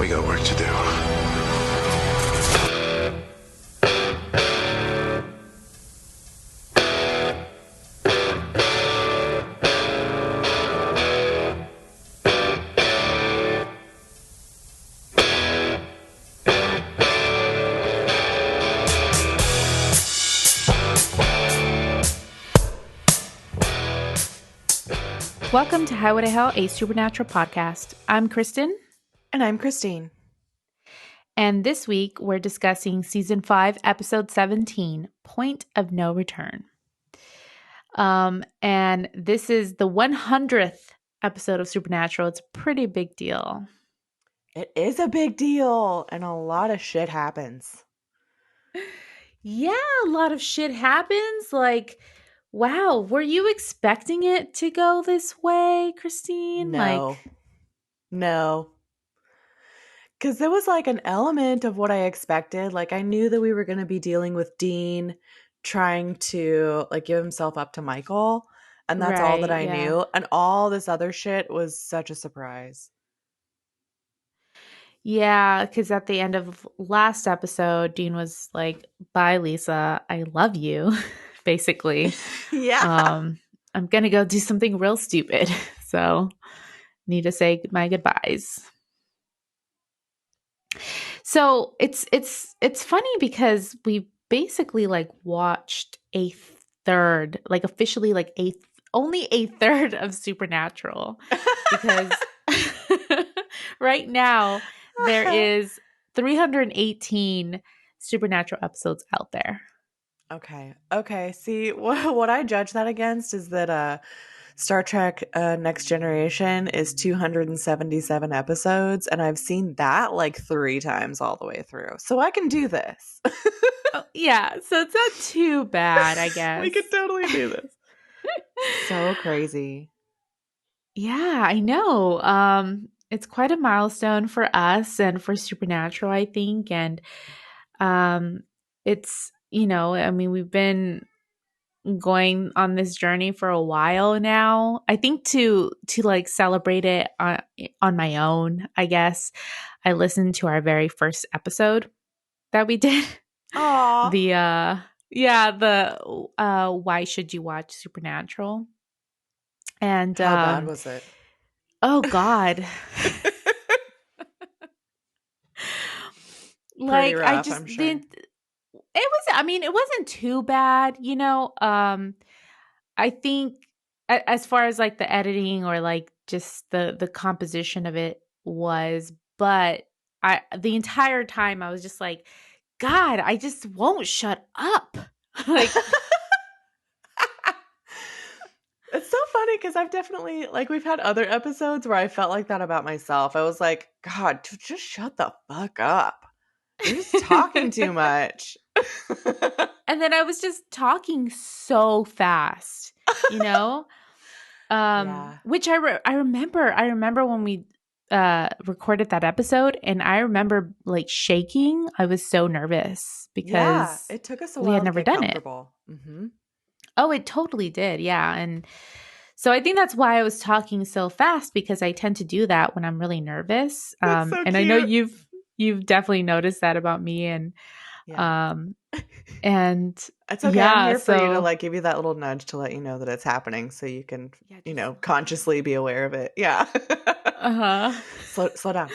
We got work to do. Welcome to Highway to Hell, a supernatural podcast. I'm Kristen. And I'm Christine. And this week we're discussing Season 5, Episode 17, Point of No Return. And this is the 100th episode of Supernatural. It's a pretty big deal. It is a big deal, and a lot of shit happens. Yeah, a lot of shit happens. Like, wow, were you expecting it to go this way, Christine? No. Because there was like an element of what I expected. Like, I knew that we were going to be dealing with Dean trying to like give himself up to Michael, and that's all that I knew. And all this other shit was such a surprise. Yeah, because at the end of last episode, Dean was like, "Bye, Lisa. I love you," basically. Yeah. I'm gonna go do something real stupid, so need to say my goodbyes. So it's funny because we basically like watched a third, like officially like only a third of Supernatural because right now there is 318 Supernatural episodes out there. Okay. See, what I judge that against is that Star Trek Next Generation is 277 episodes, and I've seen that like 3 times all the way through. So I can do this. Oh, yeah, so it's not too bad, I guess. We could totally do this. So crazy. Yeah, I know. It's quite a milestone for us and for Supernatural, I think. And it's, I mean, we've been going on this journey for a while now. I think to like celebrate it on my own, I guess, I listened to our very first episode that we did. Aww. The why should you watch Supernatural? And how bad was it? Oh God. Pretty rough, I'm sure. It wasn't too bad, I think as far as like the editing or like just the composition of it was, but the entire time I was just like, God, I just won't shut up. Like it's so funny because I've definitely like we've had other episodes where I felt like that about myself. I was like, God, just shut the fuck up. You're just talking too much. And then I was just talking so fast, Yeah. Which I remember when we recorded that episode, and I remember like shaking. I was so nervous because it took us a while. We had never done it. Mm-hmm. Oh, it totally did. Yeah. And so I think that's why I was talking so fast, because I tend to do that when I'm really nervous. That's so and cute. I know you've definitely noticed that about me. And and it's okay. I'm here for you to like give you that little nudge to let you know that it's happening, so you can consciously be aware of it. Yeah. Slow down.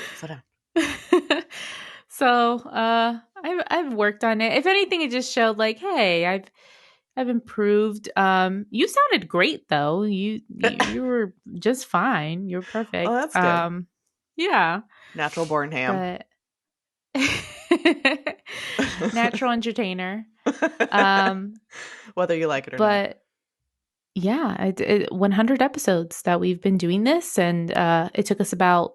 So I've worked on it. If anything, it just showed like, hey, I've improved. You sounded great though. You were just fine. You're perfect. Oh, that's good. Yeah. Natural born ham. But natural entertainer. Whether you like it or not. But yeah, 100 episodes that we've been doing this, and it took us about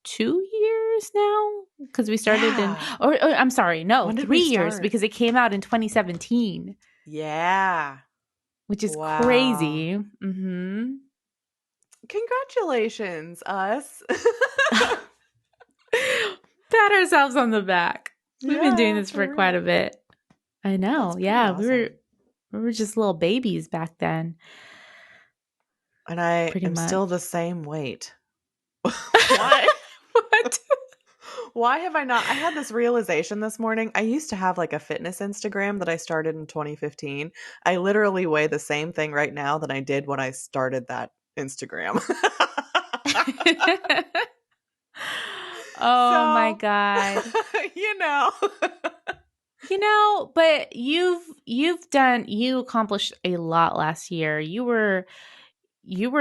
2 years now, because we started I'm sorry, no, 3 years, because it came out in 2017. Yeah. Which is crazy. Mm-hmm. Congratulations, us. Pat ourselves on the back. We've been doing this for quite a bit. I know. Yeah, awesome. We were just little babies back then. And I am still the same weight. Why? What? Why have I not? I had this realization this morning. I used to have like a fitness Instagram that I started in 2015. I literally weigh the same thing right now that I did when I started that Instagram. Oh my So, God. you know. But you accomplished a lot last year. You were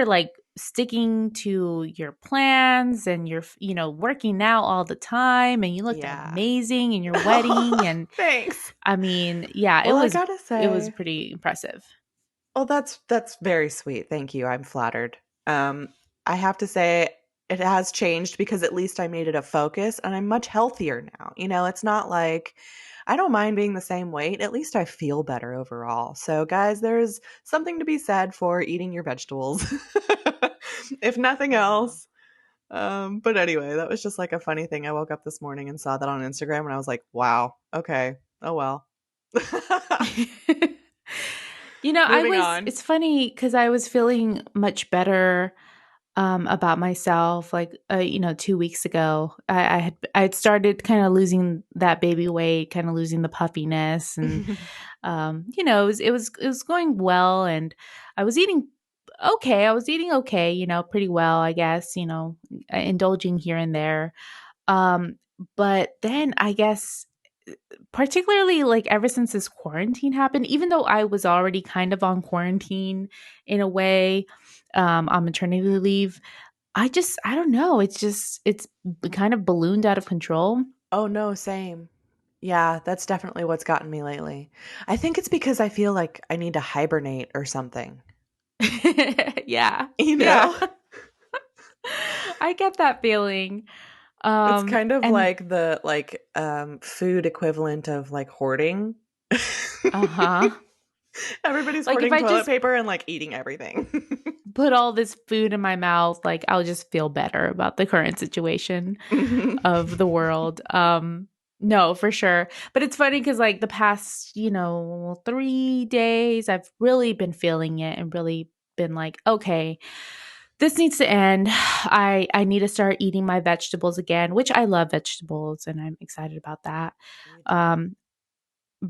like sticking to your plans, and you're working out all the time, and you looked Yeah. amazing in your wedding. And Thanks. I mean, yeah, it Well, I was gotta it was say, pretty impressive. well, that's very sweet. Thank you. I'm flattered. Um, I have to say it has changed because at least I made it a focus and I'm much healthier now. It's not like I don't mind being the same weight. At least I feel better overall. So, guys, there's something to be said for eating your vegetables, if nothing Wow. else. But anyway, that was just like a funny thing. I woke up this morning and saw that on Instagram and I was like, wow, okay. Oh well. Moving on. It's funny because I was feeling much better about myself, like 2 weeks ago. I had started kind of losing that baby weight, kind of losing the puffiness, and it was going well, and I was eating okay. I was eating okay, pretty well, I guess, indulging here and there. Um, but then I guess, particularly like ever since this quarantine happened, even though I was already kind of on quarantine in a way, on maternity leave, I don't know. It's kind of ballooned out of control. Oh no, same. Yeah, that's definitely what's gotten me lately. I think it's because I feel like I need to hibernate or something. Yeah. You Yeah. know? I get that feeling. It's kind of And like the food equivalent of like hoarding. uh-huh. Everybody's Like if hoarding I toilet just paper and like eating everything. put all this food in my mouth, like I'll just feel better about the current situation of the world. No, for sure. But it's funny because like the past, 3 days, I've really been feeling it and really been like, okay, this needs to end. I need to start eating my vegetables again, which I love vegetables and I'm excited about that. Me too. Um,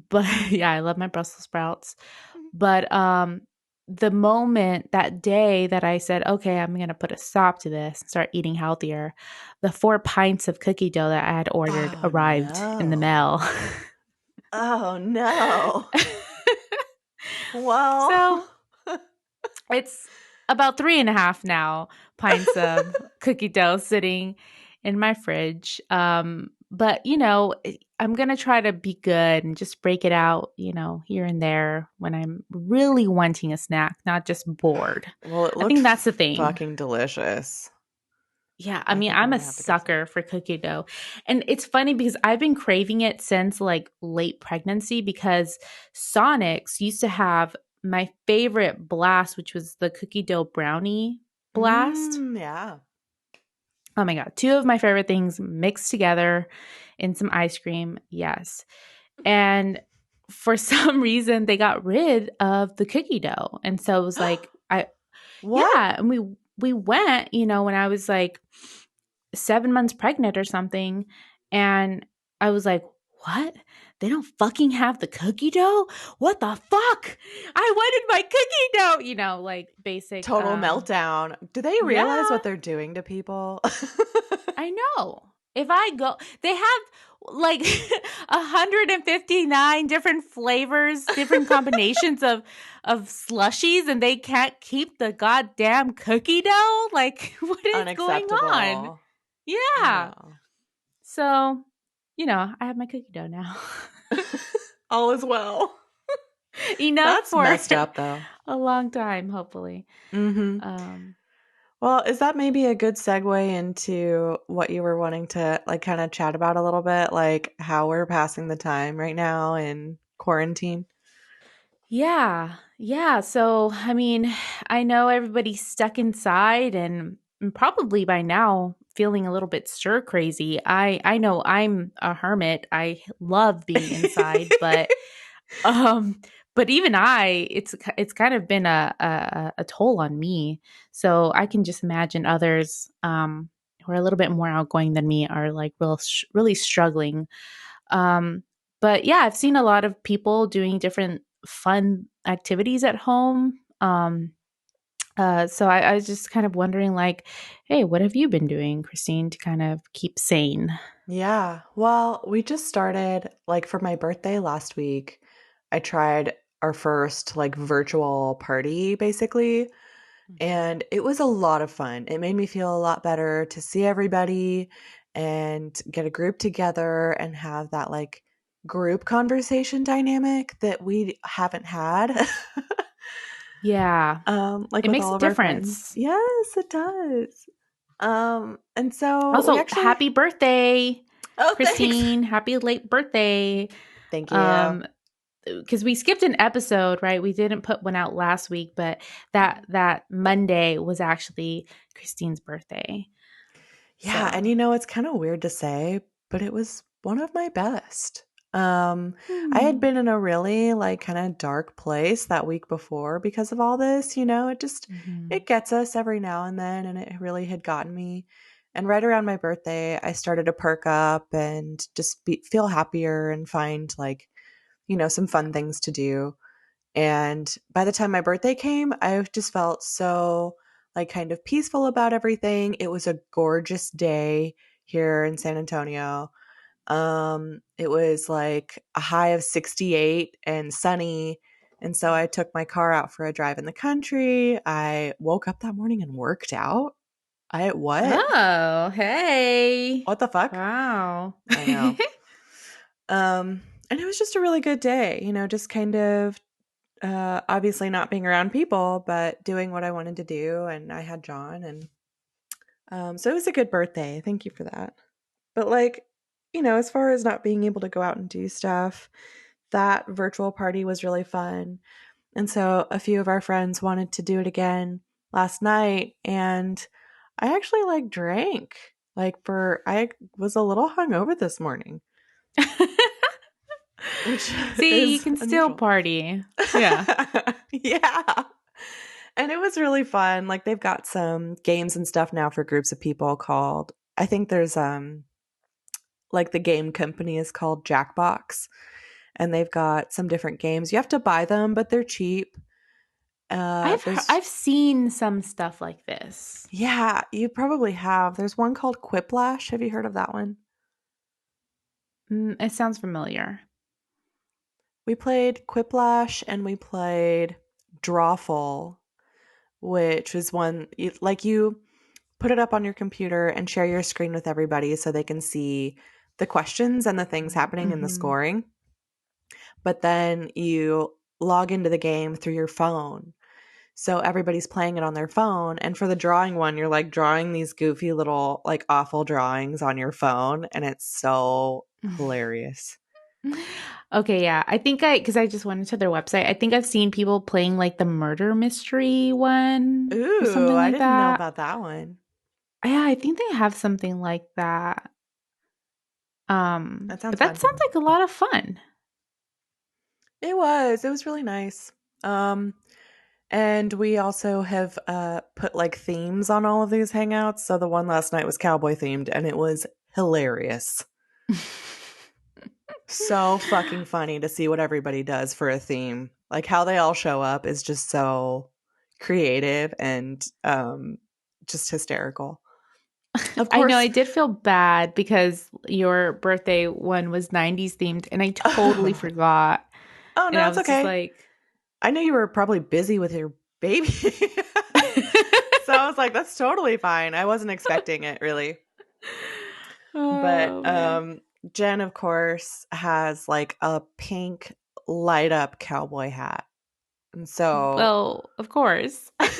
but yeah, I love my Brussels sprouts. But the moment that day that I said, okay, I'm going to put a stop to this and start eating healthier, the 4 pints of cookie dough that I had ordered Oh arrived in the no. mail. Oh no. Well, So it's about 3.5 now pints of cookie dough sitting in my fridge. But I'm gonna try to be good and just break it out, here and there when I'm really wanting a snack, not just bored. well, it I looked think that's the thing. fucking delicious. Yeah, I I mean, think I'm I'm a gonna have to get some. sucker for cookie dough. And it's funny because I've been craving it since like late pregnancy because Sonic's used to have my favorite blast, which was the cookie dough brownie blast. Yeah. Oh my God, two of my favorite things mixed together in some ice cream. Yes. And for some reason, they got rid of the cookie dough. And so it was like, What? yeah. And we went, when I was like 7 months pregnant or something. And I was like, what? They don't fucking have the cookie dough? What the fuck? I wanted my cookie dough, like basic, Total meltdown. Do they realize yeah, what they're doing to people? I know. If I go, they have like 159 different flavors, different combinations of slushies, and they can't keep the goddamn cookie dough. Like, what is going on? Unacceptable. Yeah. No. So, I have my cookie dough now. All is well. Enough That's for messed up though. a long time, hopefully. Mhm. Um, Well, is that maybe a good segue into what you were wanting to like kind of chat about a little bit, like how we're passing the time right now in quarantine? yeah. Yeah. So, I mean, I know everybody's stuck inside and probably by now feeling a little bit stir crazy. I know I'm a hermit. I love being inside, um but even it's kind of been a toll on me. So I can just imagine others who are a little bit more outgoing than me are like really struggling. Um, but yeah, I've seen a lot of people doing different fun activities at home. So I was just kind of wondering, like, hey, what have you been doing, Christine, to kind of keep sane? Yeah. Well, we just started like for my birthday last week. I tried our first like virtual party basically, Mhm. and it was a lot of fun. It made me feel a lot better to see everybody and get a group together and have that like group conversation dynamic that we haven't had. Yeah, Like it with makes a all of our friends. difference. Yes, it does. And so we Also, actually happy birthday, Oh, thanks. Christine. Happy late birthday. Thank you. Um, because we skipped an episode, right? We didn't put one out last week, but that Monday was actually Christine's birthday. Yeah, and So, you know, it's kind of weird to say, but it was one of my best. Um, I had hmm. been in a really like kind of dark place that week before because of all this, you know, Hmm. it gets us every now and then and it really had gotten me. And right around my birthday, I started to perk up and just feel happier and find like, you know, some fun things to do. And by the time my birthday came, I just felt so like kind of peaceful about everything. It was a gorgeous day here in San Antonio. It was like a high of 68 and sunny. And so I took my car out for a drive in the country. I woke up that morning and worked out. I what? Oh, hey. What the fuck? Wow. I know. And it was just a really good day, you know, just kind of obviously not being around people, but doing what I wanted to do. And I had John, and so it was a good birthday. Thank you for that. But like, you know, as far as not being able to go out and do stuff, that virtual party was really fun. And so a few of our friends wanted to do it again last night, and I actually like drank. I was a little hungover this morning, which See, you is can still unusual. party. Yeah. Yeah. And it was really fun. Like they've got some games and stuff now for groups of people called I think there's like the game company is called Jackbox, and they've got some different games. You have to buy them, but they're cheap. There's I've seen some stuff like this. Yeah, you probably have. There's one called Quiplash. Have you heard of that one? It sounds familiar. We played Quiplash and we played Drawful, which is one you put it up on your computer and share your screen with everybody so they can see the questions and the things happening in the Hmm. scoring. But then you log into the game through your phone. So everybody's playing it on their phone. And for the drawing one, you're like drawing these goofy little, like awful drawings on your phone. And it's so hilarious. Okay, yeah. Because I just went into their website. I think I've seen people playing like the murder mystery one or Ooh, something I like didn't know that. about that one. Yeah, I think they have something like that. That But sounds that fun. sounds like a lot of fun. It was. It was really nice. Um, and we also have put like themes on all of these hangouts. So the one last night was cowboy themed and it was hilarious. So fucking funny to see what everybody does for a theme. Like how they all show up is just so creative and just hysterical. Of I know course. I did feel bad because your birthday one was 90s themed and I totally Oh forgot. And no, I it's was just okay. like, I know you were probably busy with your baby. So I was like, that's totally fine. I wasn't expecting it really. But oh man. Jen, of course, has like a pink light up cowboy hat. And so Well, of course. we got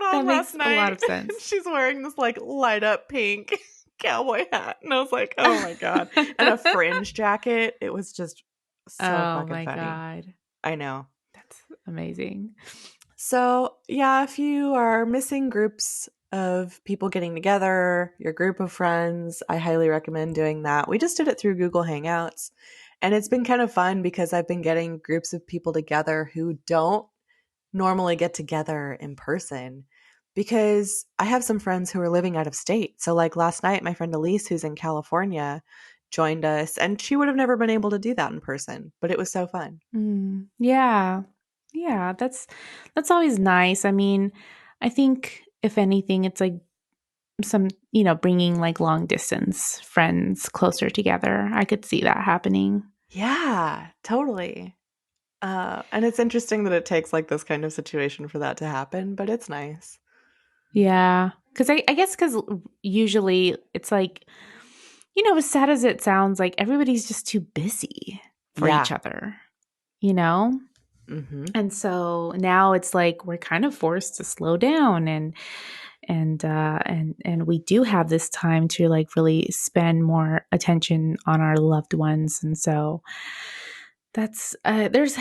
That on last makes a lot night of and sense. she's wearing this like light up pink cowboy hat. And I was like, oh my God. And a fringe jacket. It was just so Oh fucking my funny. god. I know. That's amazing. So, yeah, if you are missing groups of people getting together, your group of friends, I highly recommend doing that. We just did it through Google Hangouts, and it's been kind of fun because I've been getting groups of people together who don't normally get together in person. because I have some friends who are living out of state. So, like last night, my friend Elise, who's in California, joined us, and she would have never been able to do that in person, but it was so fun. Yeah. Yeah, that's always nice. I mean, I think if anything, it's like some, bringing like long distance friends closer together. I could see that happening. Yeah, totally. And it's interesting that it takes like this kind of situation for that to happen, but it's nice. Yeah. Because I guess because usually it's like, as sad as it sounds, like everybody's just too busy for each Yeah. other, you know? Mm-hmm. And so now it's like we're kind of forced to slow down and we do have this time to like really spend more attention on our loved ones. And so that's there's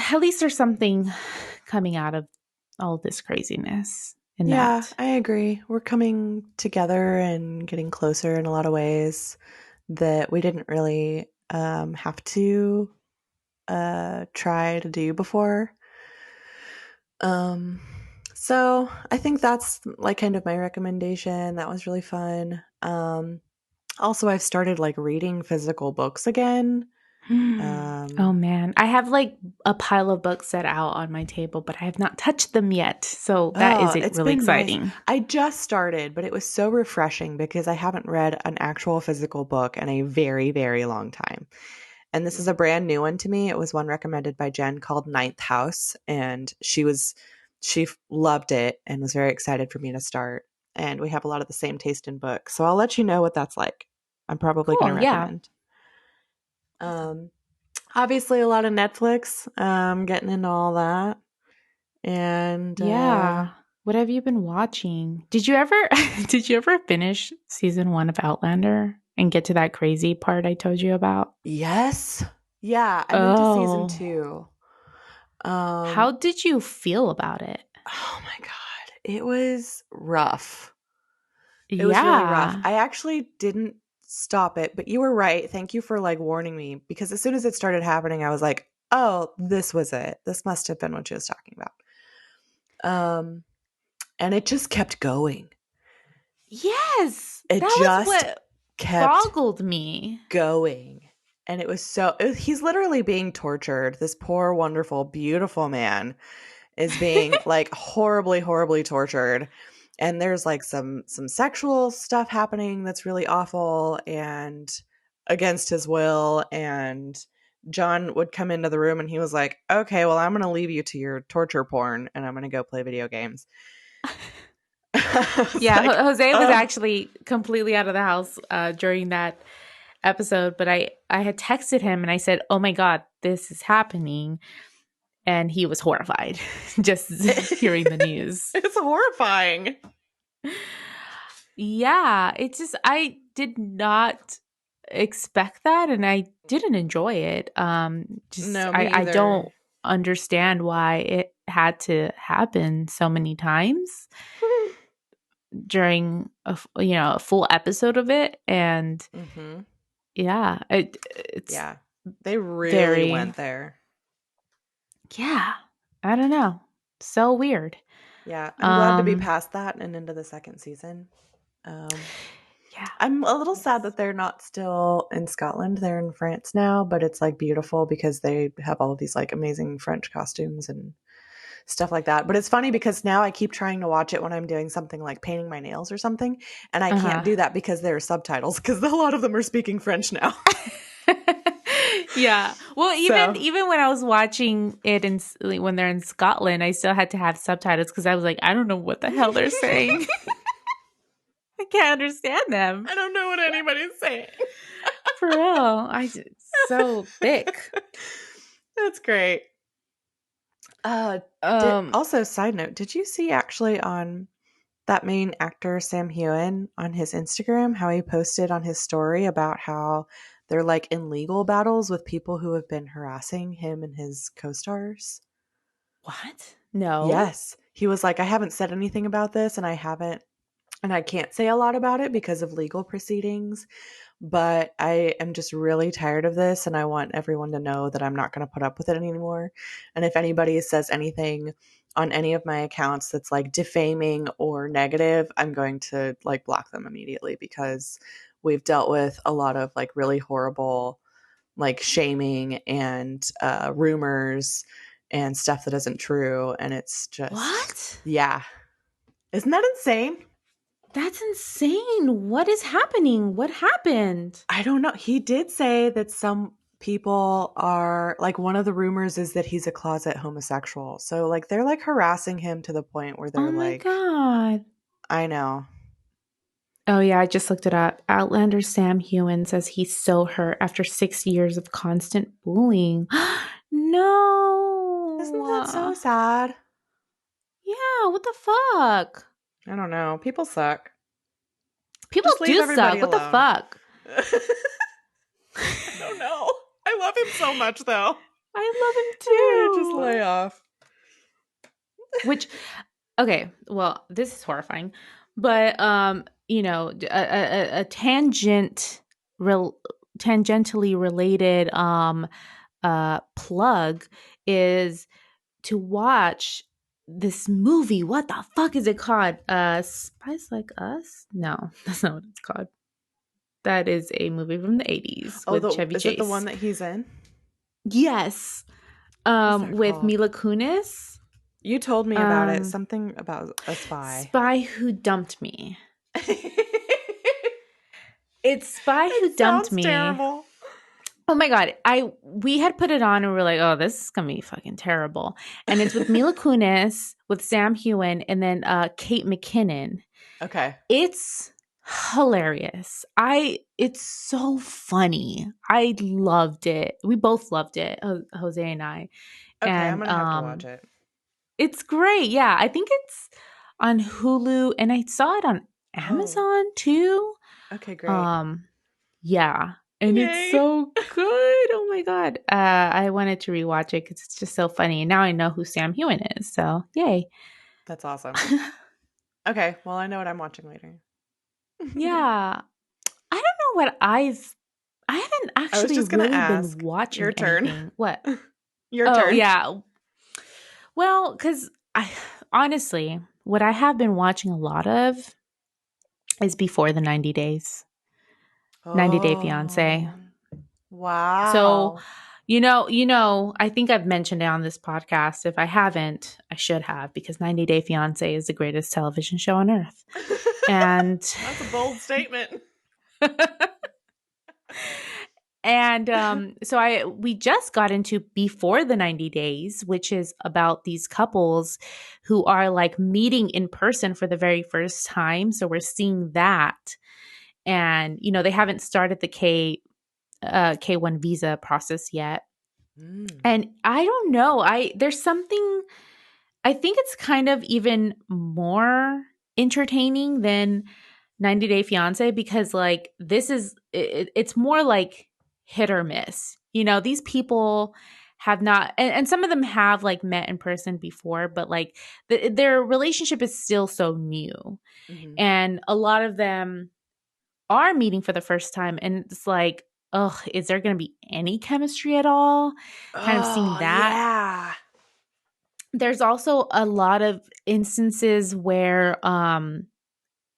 something coming out of all this craziness in Yeah, that. I agree. We're coming together and getting closer in a lot of ways that we didn't really have to try to do before. Um, so I think that's like kind of my recommendation. That was really fun. Also, I've started like reading physical books again. Oh Um, man, I have like a pile of books set out on my table, but I have not touched them yet. So that is oh, it's really been nice. exciting. I just started, but it was so refreshing because I haven't read an actual physical book in a very, very long time. And this is a brand new one to me. It was one recommended by Jen called Ninth House, and she loved it and was very excited for me to start. And we have a lot of the same taste in books, so I'll let you know what that's like. I'm probably going to Cool. Yeah. recommend. Um, Obviously, a lot of Netflix. Getting into all that, and Yeah. What have you been watching? Did you ever did you ever finish season 1 of Outlander and get to that crazy part I told you about? yes, yeah, I'm into season Oh. 2. How did you feel about it? Oh my god, it was rough. It was really rough. Yeah. I actually didn't stop it, but you were right. Thank you for like warning me because as soon as it started happening, I was like, "Oh, this was it. This must have been what she was talking about." Um, and it just kept going. Yes. It That was just what kept boggled me. going. And it was he's literally being tortured. This poor, wonderful, beautiful man is being like horribly, horribly tortured. And there's like some sexual stuff happening that's really awful and against his will. And John would come into the room and he was like, "Okay, well, I'm going to leave you to your torture porn and I'm going to go play video games." I was Yeah, like, Jose was "Oh, actually completely out of the house during that episode, but I had texted him and I said, "Oh my god, this is happening." And he was horrified just hearing the news. it's horrifying." Yeah, it's just I did not expect that and I didn't enjoy it. Just No, me I don't either. understand why it had to happen so many times during a full episode of it. And hmm yeah, it's Yeah, they really very, went there. yeah, I don't know. So weird. Yeah, I'm glad to be Um, past that and into the second season. Um, yeah. I'm a little sad Yes. that they're not still in Scotland. They're in France now, but it's like beautiful because they have all of these like amazing French costumes and stuff like that. But it's funny because now I keep trying to watch it when I'm doing something like painting my nails or something, and I can't Uh-huh. do that because there are subtitles because a lot of them are speaking French now. Yeah. Well, even So even when I was watching it when they're in Scotland, I still had to have subtitles because I was like, I don't know what the hell they're saying. I can't understand them. I don't know what anybody's saying. For real. So thick. That's great. Uh, Um, also, side note, did you see actually on that main actor Sam Heughan on his Instagram how he posted on his story about how they're like in legal battles with people who have been harassing him and his co-stars? what? No. Yes. He was like, I haven't said anything about this and I can't say a lot about it because of legal proceedings, but I am just really tired of this and I want everyone to know that I'm not going to put up with it anymore. And if anybody says anything on any of my accounts that's like defaming or negative, I'm going to like block them immediately, because we've dealt with a lot of like really horrible like shaming and rumors and stuff that isn't true. And it's just, What? yeah. Isn't that insane? That's insane. What is happening? What happened? I don't know. He did say that some people are like, one of the rumors is that he's a closet homosexual. So like they're like harassing him to the point where Oh they're my like, God. I know. Oh, yeah, I just looked it up. Outlander Sam Hewen says he's so hurt after 6 years of constant bullying. Isn't that No. so sad? Yeah, what the fuck? I don't know. People suck. People Just leave do everybody suck. What the alone. fuck? I don't know. I love him so much, though. I love him too. Just lay off. Which, okay, well, this is horrifying, but you know, a tangentially related plug is to watch this movie. What the fuck is it called? Spies Like Us? No, that's not what it's called. That is a movie from the 80s with Chevy Is Chase. it the one that he's in? Yes. With called? Mila Kunis. You told me about it. Something about a spy. Spy Who Dumped Me. It's Spy Who Dumped Me. Terrible. Oh my God. We had put it on and we were like, oh, this is going to be fucking terrible. And it's with Mila Kunis, with Sam Hewen, and then Kate McKinnon. Okay. It's hilarious. It's so funny. I loved it. We both loved it, Jose and I. Okay, and, I'm going to have to watch it. It's great. Yeah. I think it's on Hulu, and I saw it on Amazon too. Okay, great. Yeah. And Yay. It's so good. Oh my God. I wanted to rewatch it because it's just so funny. And now I know who Sam Hewen is. So yay. That's awesome. Okay. Well, I know what I'm watching later. Yeah. I don't know what I haven't actually really been watching. Your turn. Anything. What? Your turn. Yeah. Well, because honestly, what I have been watching a lot of is Before the 90 Days. 90 Day Fiance. Wow. So, you know, I think I've mentioned it on this podcast. If I haven't, I should have, because 90 Day Fiance is the greatest television show on earth. And that's a bold statement. And so we just got into Before the 90 Days, which is about these couples who are like meeting in person for the very first time. So we're seeing that. And, you know, they haven't started the K1 visa process yet. And I don't know. There's something, I think it's kind of even more entertaining than 90 Day Fiance, because like it's more like hit or miss. You know, these people have not, and some of them have like met in person before, but like their relationship is still so new. Mm-hmm. And a lot of them are meeting for the first time, and it's like, oh, is there going to be any chemistry at all? Kind of seeing that. Yeah. There's also a lot of instances where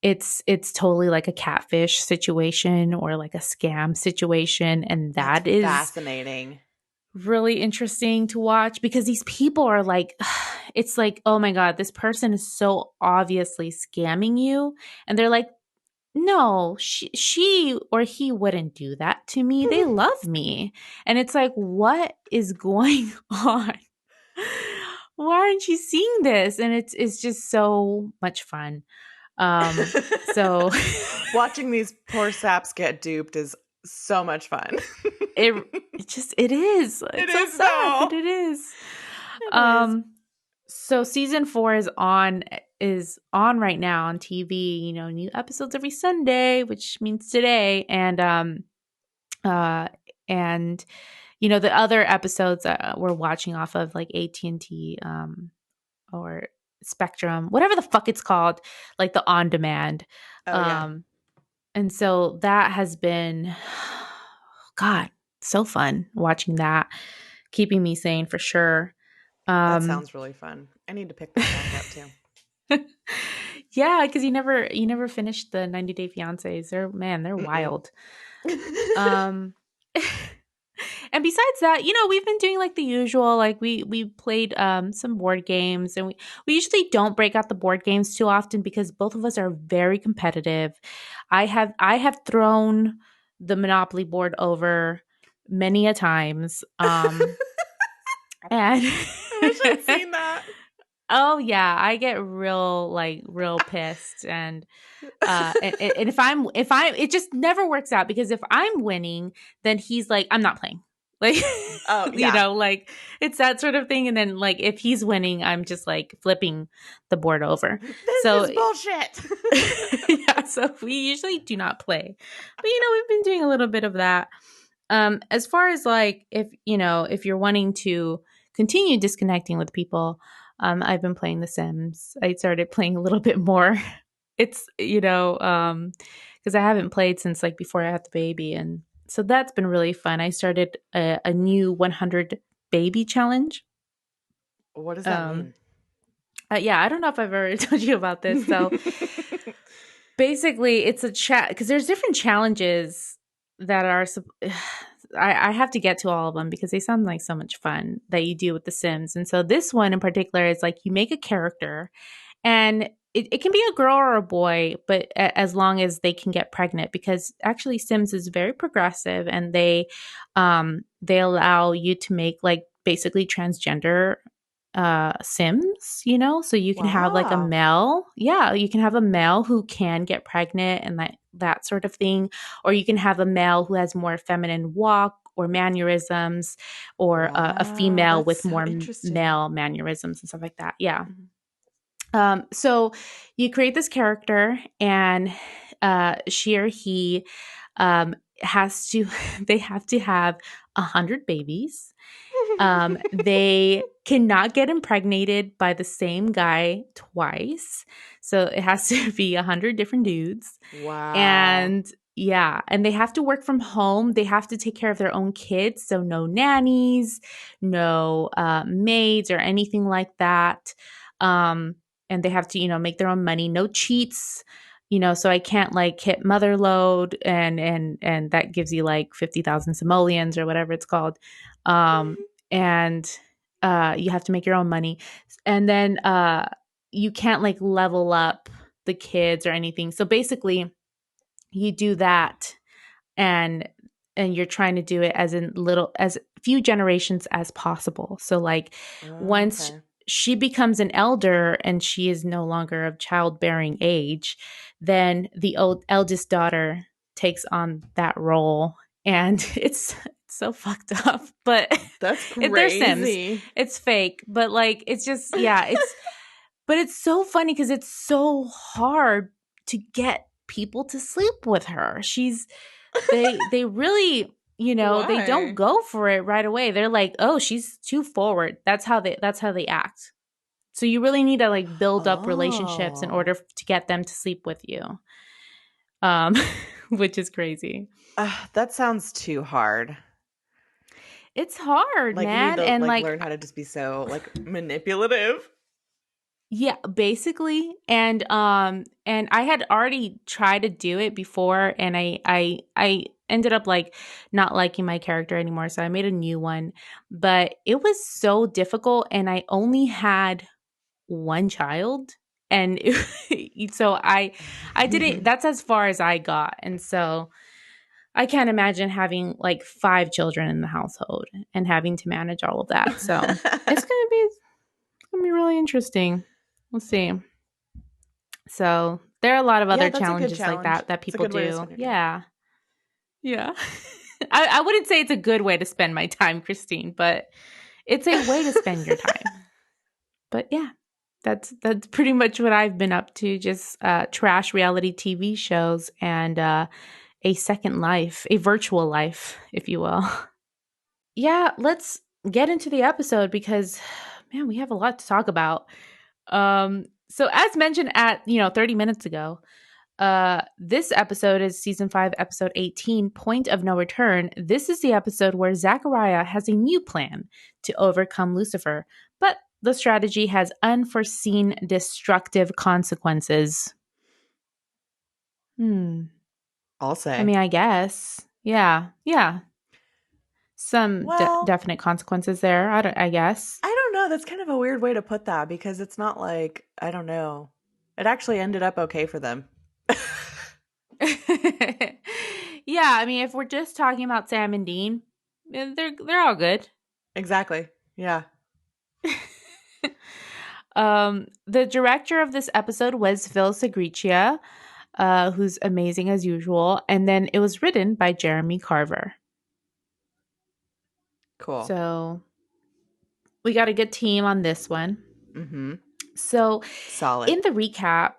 it's totally like a catfish situation or like a scam situation, and that's fascinating. Really interesting to watch, because these people are like, it's like, oh my God, this person is so obviously scamming you, and they're like, no, she or he wouldn't do that to me. They love me. And it's like, what is going on? Why aren't you seeing this? And it's just so much fun. So watching these poor saps get duped is so much fun. it is. It's so sad, but it is. So season 4 is on right now on TV. You know, new episodes every Sunday, which means today. And you know, the other episodes we're watching off of like AT&T or Spectrum, whatever the fuck it's called, like the on demand. And so that has been, God, so fun watching that, keeping me sane for sure. That sounds really fun. I need to pick that back up too. Yeah, because you never finished the 90 Day Fiancés. They're wild. Um and besides that, we've been doing like the usual, like we played some board games, and we usually don't break out the board games too often because both of us are very competitive. I have thrown the Monopoly board over many a times. And I wish I'd seen that. oh yeah, I get real pissed, and if I'm it just never works out because if I'm winning, then he's like, I'm not playing. Like, Oh, yeah. like it's that sort of thing. And then like if he's winning, I'm just like flipping the board over. This So is bullshit. yeah, so we usually do not play. But we've been doing a little bit of that. As far as like if you're wanting to continue disconnecting with people, I've been playing The Sims. I started playing a little bit more. It's because I haven't played since like before I had the baby, and so that's been really fun. I started a new 100 baby challenge. What does that mean? Yeah, I don't know if I've ever told you about this. So basically, it's a chat because there's different challenges that are. I have to get to all of them because they sound like so much fun that you do with The Sims. And so this one in particular is like you make a character, and it can be a girl or a boy, but as long as they can get pregnant, because actually Sims is very progressive, and they allow you to make like basically transgender Sims, so you can have like a Wow. male. Yeah, you can have a male who can get pregnant and that sort of thing, or you can have a male who has more feminine walk or mannerisms, or a Wow, female that's with so more interesting. male mannerisms and stuff like that. Yeah. Mhm. So you create this character, and she or he has to, they have to have 100 babies. They cannot get impregnated by the same guy twice. So it has to be 100 different dudes. Wow. And yeah, and they have to work from home. They have to take care of their own kids. So no nannies, no maids or anything like that. Um, and they have to, make their own money, no cheats. So I can't like hit mother load, and that gives you like 50,000 simoleons or whatever it's called. And you have to make your own money. And then you can't like level up the kids or anything. So basically, you do that, and you're trying to do it as few generations as possible. So like once Okay. she becomes an elder and she is no longer of childbearing age, then the eldest daughter takes on that role, and it's so fucked up. But That's they're Sims. crazy. It's fake, but like it's just but it's so funny because it's so hard to get people to sleep with her. They really, they don't Why? go for it right away. They're like, "Oh, she's too forward." That's how they act. So you really need to like build up relationships in Oh. order to get them to sleep with you. Um which is crazy. That sounds too hard. It's hard, Like you need man. to And like like learn how to just be so like manipulative. yeah, basically. And I had already tried to do it before, and I ended up like not liking my character anymore, so I made a new one. But it was so difficult, and I only had one child, and so I did it. That's as far as I got. And so I can't imagine having like 5 children in the household and having to manage all of that. So it's gonna be really interesting. We'll see. So there are a lot of Yeah, other that's a good challenges like challenge. that It's a people good way to do. spend your time. Yeah. Yeah. I wouldn't say it's a good way to spend my time, Christine, but it's a way to spend your time. But yeah, that's pretty much what I've been up to. Just trash reality TV shows, and a second life, a virtual life, if you will. Yeah, let's get into the episode because, man, we have a lot to talk about. So as mentioned at 30 minutes ago, this episode is season 5, episode 18, Point of No Return. This is the episode where Zachariah has a new plan to overcome Lucifer, but the strategy has unforeseen destructive consequences. I'll I say. mean, I guess. Yeah. Yeah. Some Well, definite consequences there, I guess. I don't know. That's kind of a weird way to put that because it's not like, I don't know. It actually ended up okay for them. Yeah, I mean, if we're just talking about Sam and Dean, they're all good. Exactly. Yeah. The director of this episode was Phil Segricia, who's amazing as usual, and then it was written by Jeremy Carver. Cool. So we got a good team on this one. Mm-hmm. So Solid. in the recap,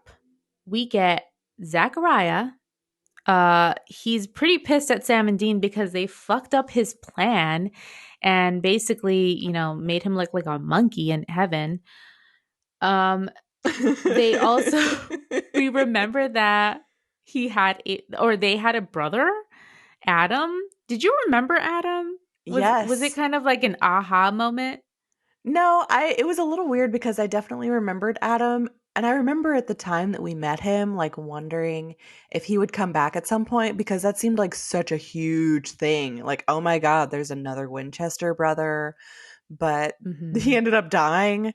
we get Zachariah. He's pretty pissed at Sam and Dean because they fucked up his plan and basically, made him look like a monkey in heaven. They also we remember that they had a brother, Adam. Did you remember Adam? Was it Yes. kind of like an aha moment? No, I it was a little weird because I definitely remembered Adam, and I remember at the time that we met him like wondering if he would come back at some point because that seemed like such a huge thing. Like, oh my god, there's another Winchester brother, but he Hmm. ended up dying,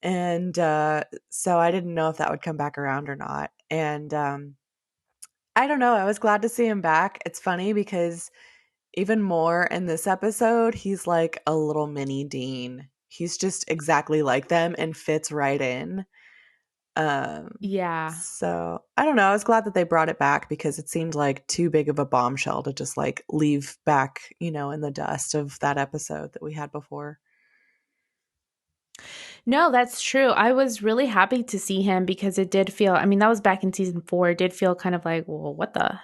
and so I didn't know if that would come back around or not. And I don't know, I was glad to see him back. It's funny because even more in this episode, he's like a little mini Dean. He's just exactly like them and fits right in. Yeah. So I don't know. I was glad that they brought it back because it seemed like too big of a bombshell to just like leave back, in the dust of that episode that we had before. No, that's true. I was really happy to see him because it did feel, I mean, that was back in season 4. It did feel kind of like, well, what the,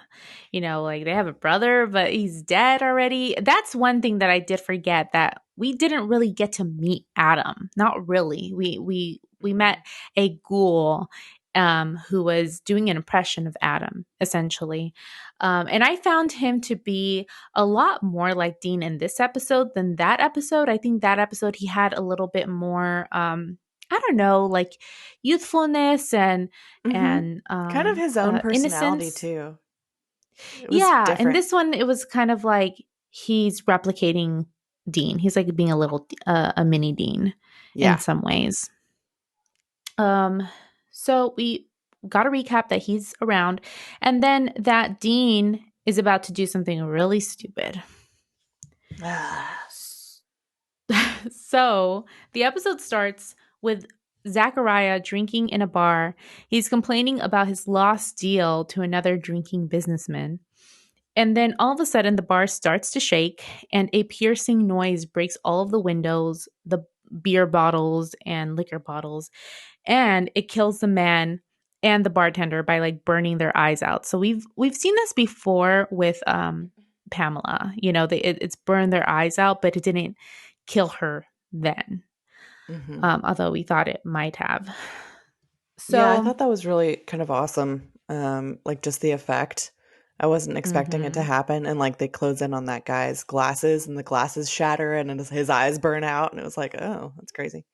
like they have a brother, but he's dead already. That's one thing that I did forget, that we didn't really get to meet Adam. Not really. We met Mm. a ghoul who was doing an impression of Adam, essentially. And I found him to be a lot more like Dean in this episode than that episode. I think that episode he had a little bit more I don't know, like youthfulness and Mhm. and Kind of um his own personality innocence. too. It was Yeah, and different. this one it was kind of like he's replicating Dean. He's like being a mini Dean in Yeah. some ways. So we got a recap that he's around, and then that Dean is about to do something really stupid. So the episode starts with Zachariah drinking in a bar. He's complaining about his lost deal to another drinking businessman. And then all of a sudden, the bar starts to shake, and a piercing noise breaks all of the windows, the beer bottles, and liquor bottles, and it kills the man and the bartender by like burning their eyes out. So we've seen this before with Pamela. It's burned their eyes out, but it didn't kill her then, Mhm. although we thought it might have. Yeah, I So, thought that was really kind of awesome. Like just the effect. I wasn't expecting it to mhm. happen, and like they close in on that guy's glasses, and the glasses shatter, and his eyes burn out, and it was like, oh, that's crazy.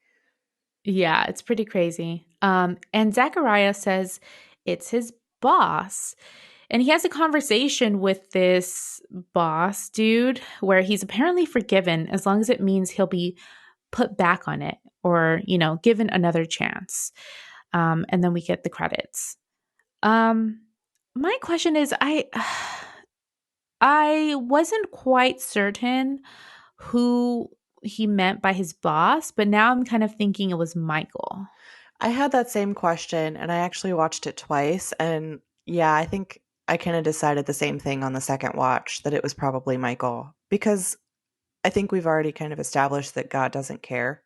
Yeah, it's pretty crazy. And Zachariah says it's his boss. And he has a conversation with this boss dude where he's apparently forgiven as long as it means he'll be put back on it or, given another chance. And then we get the credits. Um, my question is, I wasn't quite certain who he meant by his boss, but now I'm kind of thinking it was Michael. I had that same question, and I actually watched it twice, and yeah, I think I kind of decided the same thing on the second watch that it was probably Michael because I think we've already kind of established that God doesn't care.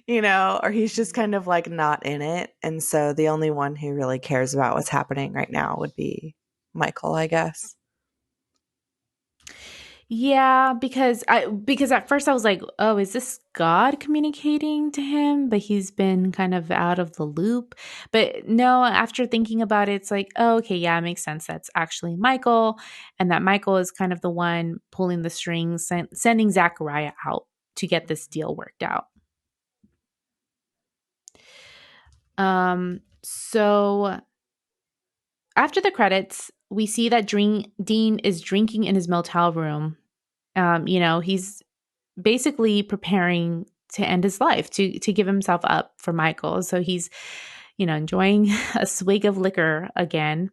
Or he's just kind of like not in it. And so the only one who really cares about what's happening right now would be Michael, I guess. Yeah, because at first I was like, "Oh, is this God communicating to him?" But he's been kind of out of the loop. But no, after thinking about it, it's like, "Oh, okay, yeah, it makes sense. That's actually Michael, and that Michael is kind of the one pulling the strings, sending Zachariah out to get this deal worked out." So after the credits, we see that Dean is drinking in his motel room. He's basically preparing to end his life, to give himself up for Michael. So he's, enjoying a swig of liquor again.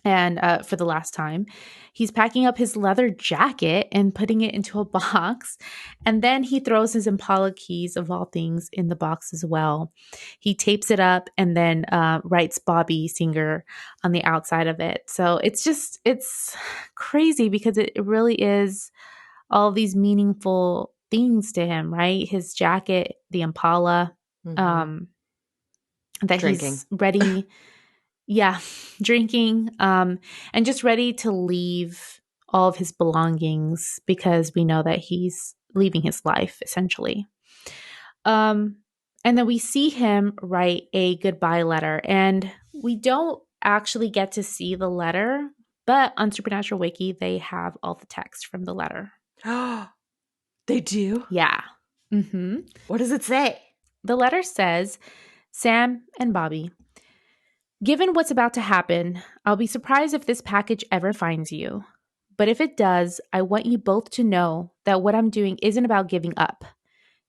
And for the last time, he's packing up his leather jacket and putting it into a box. And then he throws his Impala keys, of all things, in the box as well. He tapes it up and then writes Bobby Singer on the outside of it. So it's crazy because it really is all these meaningful things to him, right? His jacket, the Impala, Mm-hmm. um, that Drinking. he's ready. Yeah, drinking, and just ready to leave all of his belongings because we know that he's leaving his life essentially. Um, and then we see him write a goodbye letter, and we don't actually get to see the letter, but on Supernatural Wiki, they have all the text from the letter. They do? Yeah. Mm-hmm. What does it say? The letter says, Sam and Bobby, given what's about to happen, I'll be surprised if this package ever finds you. But if it does, I want you both to know that what I'm doing isn't about giving up.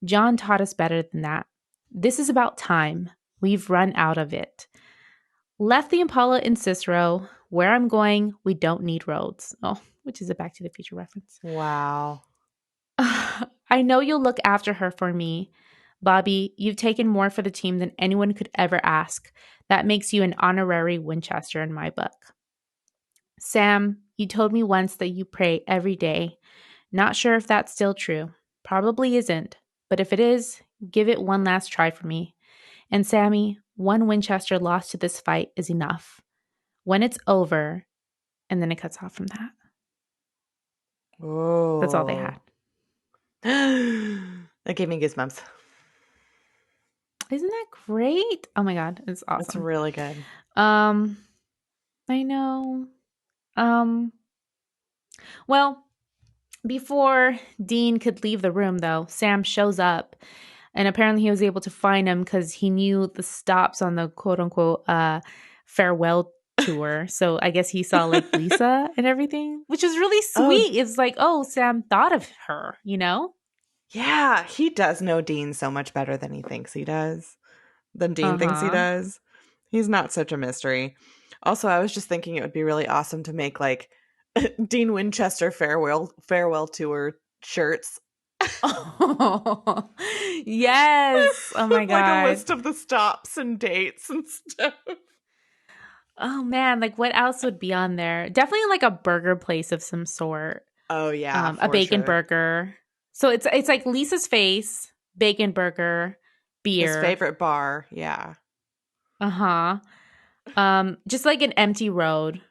John taught us better than that. This is about time. We've run out of it. Left the Impala in Cicero. Where I'm going, we don't need roads. Oh, which is a Back to the Future reference. Wow. I know you'll look after her for me. Bobby, you've taken more for the team than anyone could ever ask. That makes you an honorary Winchester in my book. Sam, you told me once that you pray every day. Not sure if that's still true. Probably isn't. But if it is, give it one last try for me. And Sammy, one Winchester lost to this fight is enough. When it's over, and then it cuts off from that. That's all they had. Oh. That gave me goosebumps. Isn't that great? Oh my god, it's That's awesome. really good. Um, I know. Um, well, before Dean could leave the room, though, Sam shows up, and apparently he was able to find him because he knew the stops on the quote unquote farewell tour. So I guess he saw like Lisa and everything, which is really Oh, sweet. It's like, oh, Sam thought of her, you know? yeah. He does know Dean so much better than he thinks he does, than Uh Dean thinks he huh. does. He's not such a mystery. Also, I was just thinking it would be really awesome to make like Dean Winchester farewell tour shirts. Oh, yes. Oh my Like a God. list of the stops and dates and stuff. Oh man, like what else would be on there? Definitely like a burger place of some sort. Oh yeah, A for bacon sure. burger. So it's like Lisa's face, bacon burger, His beer. favorite bar, yeah. Uh-huh. Just like an empty road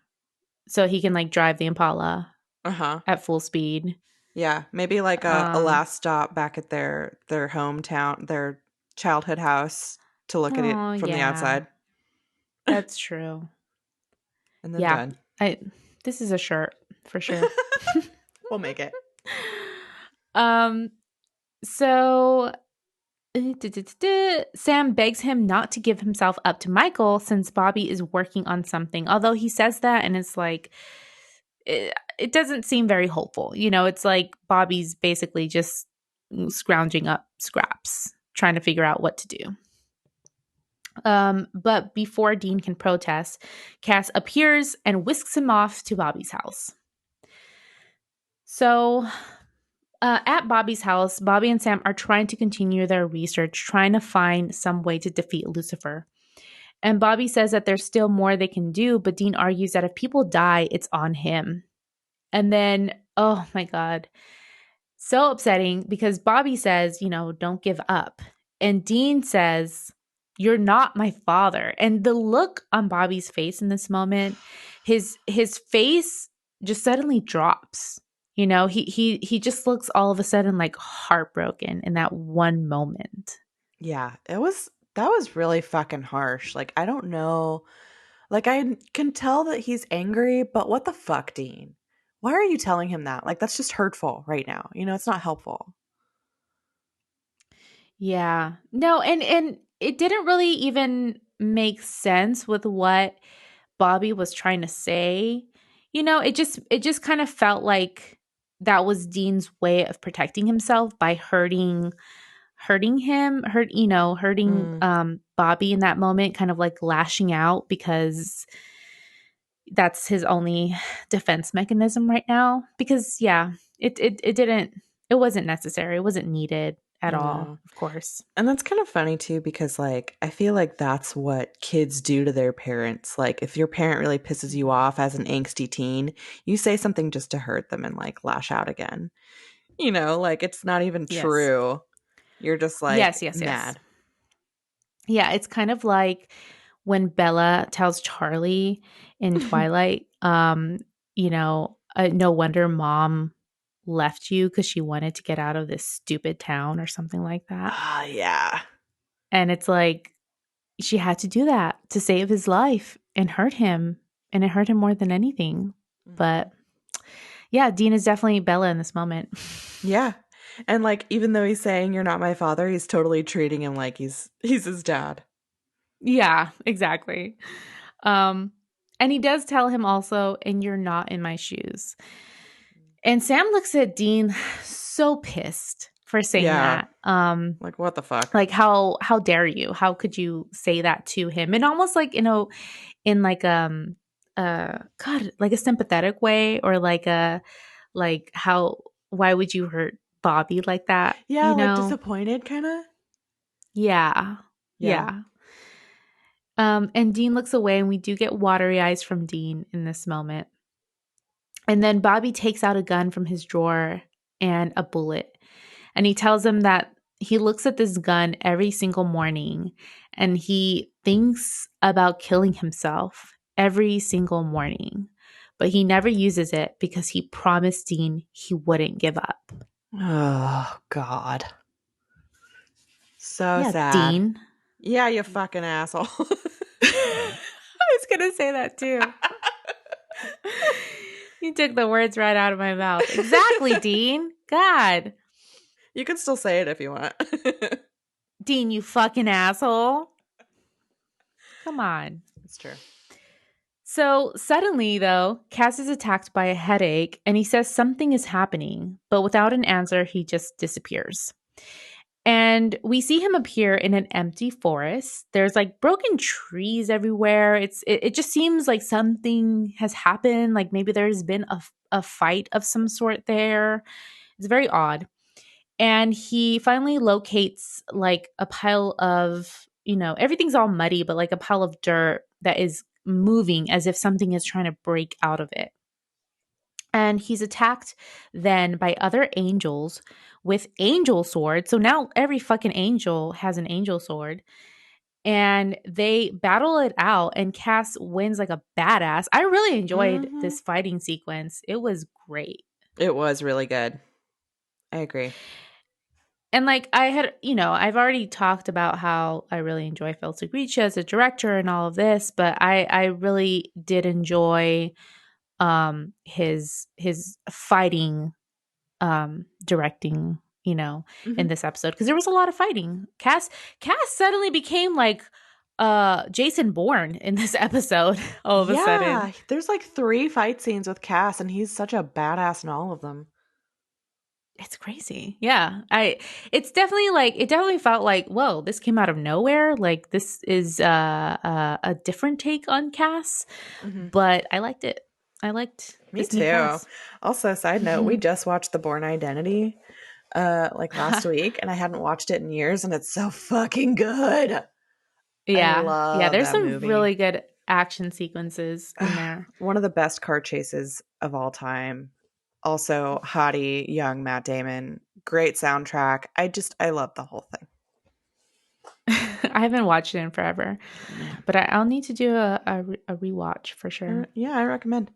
so he can like drive the Impala Uh-huh. at full speed. Yeah, maybe like a Um, last stop back at their hometown, their childhood house to look at it oh from the yeah, outside that's true. and then Yeah. done. I This is a shirt for sure. We'll make it. um so Sam begs him not to give himself up to Michael since Bobby is working on something. Although he says that and it's like it doesn't seem very hopeful. It's like Bobby's basically just scrounging up scraps, trying to figure out what to do. But before Dean can protest, Cass appears and whisks him off to Bobby's house. So at Bobby's house, Bobby and Sam are trying to continue their research, trying to find some way to defeat Lucifer. And Bobby says that there's still more they can do, but Dean argues that if people die, it's on him. And then, oh my God, so upsetting because Bobby says, don't give up. And Dean says, you're not my father. And the look on Bobby's face in this moment, his face just suddenly drops. He just looks all of a sudden like heartbroken in that one moment. Yeah, that was really fucking harsh. Like I don't know. Like I can tell that he's angry, but what the fuck, Dean? Why are you telling him that? Like that's just hurtful right now. It's not helpful. Yeah. No, and it didn't really even make sense with what Bobby was trying to say. It just kind of felt like that was Dean's way of protecting himself by hurting Mm, Bobby in that moment, kind of like lashing out because that's his only defense mechanism right now. Because yeah, it wasn't necessary. It wasn't needed at all, no. of course. And that's kind of funny too, because like I feel like that's what kids do to their parents. Like if your parent really pisses you off as an angsty teen, you say something just to hurt them and like lash out again. Like it's not even Yes. true. You're just Yes, like yes, yes. mad. Yeah, it's kind of like when Bella tells Charlie in Twilight, no wonder mom left you because she wanted to get out of this stupid town or something like that. Ah, yeah. And it's like she had to do that to save his life and hurt him. And it hurt him more than anything. Mhm. But yeah, Dean is definitely Bella in this moment. Yeah. And like even though he's saying you're not my father, he's totally treating him like he's his dad. Yeah, exactly. Um, and he does tell him also, and you're not in my shoes. And Sam looks at Dean so pissed for saying Yeah. that. Like what the fuck? Like how dare you? How could you say that to him? And almost like, in like God, like a sympathetic way, or like how why would you hurt Bobby like that? Yeah, like disappointed kind of. Yeah. Yeah. Yeah. And Dean looks away, and we do get watery eyes from Dean in this moment. And then Bobby takes out a gun from his drawer and a bullet. And he tells him that he looks at this gun every single morning and he thinks about killing himself every single morning. But he never uses it because he promised Dean he wouldn't give up. Oh God. So Yeah, sad. Dean. Yeah, you fucking asshole. I was going to say that too. You took the words right out of my mouth. Exactly, Dean. God. You can still say it if you want. Dean, you fucking asshole. Come on. It's true. So suddenly, though, Cass is attacked by a headache and he says something is happening, but without an answer, he just disappears. And we see him appear in an empty forest. There's like broken trees everywhere. It just seems like something has happened. Like maybe there's been a fight of some sort there. It's very odd. And he finally locates like a pile of, everything's all muddy, but like a pile of dirt that is moving as if something is trying to break out of it. And he's attacked then by other angels with angel swords. So now every fucking angel has an angel sword. And they battle it out, and Cass wins like a badass. I really enjoyed Hmm. this fighting sequence. It was great. It was really good. I agree. And like I had, I've already talked about how I really enjoy Phil Segricha as a director and all of this, but I really did enjoy his fighting directing, in Hmm. this episode because there was a lot of fighting. Cass suddenly became like Jason Bourne in this episode all of a sudden. Yeah, there's like 3 fight scenes with Cass, and he's such a badass in all of them. It's crazy. Yeah. It's definitely like, it definitely felt like, whoa, this came out of nowhere. Like this is a different take on Cass, Hmm. but I liked it. I liked Me this new too. Cass. Also, side note, we just watched The Born Identity like last week, and I hadn't watched it in years, and it's so fucking good. I Yeah. Yeah. love There's that some movie. really good action sequences in there. One of the best car chases of all time. Also, hottie, young Matt Damon. Great soundtrack. I love the whole thing. I haven't watched it in forever, Yeah. but I'll need to do a rewatch for sure. Yeah, I recommend.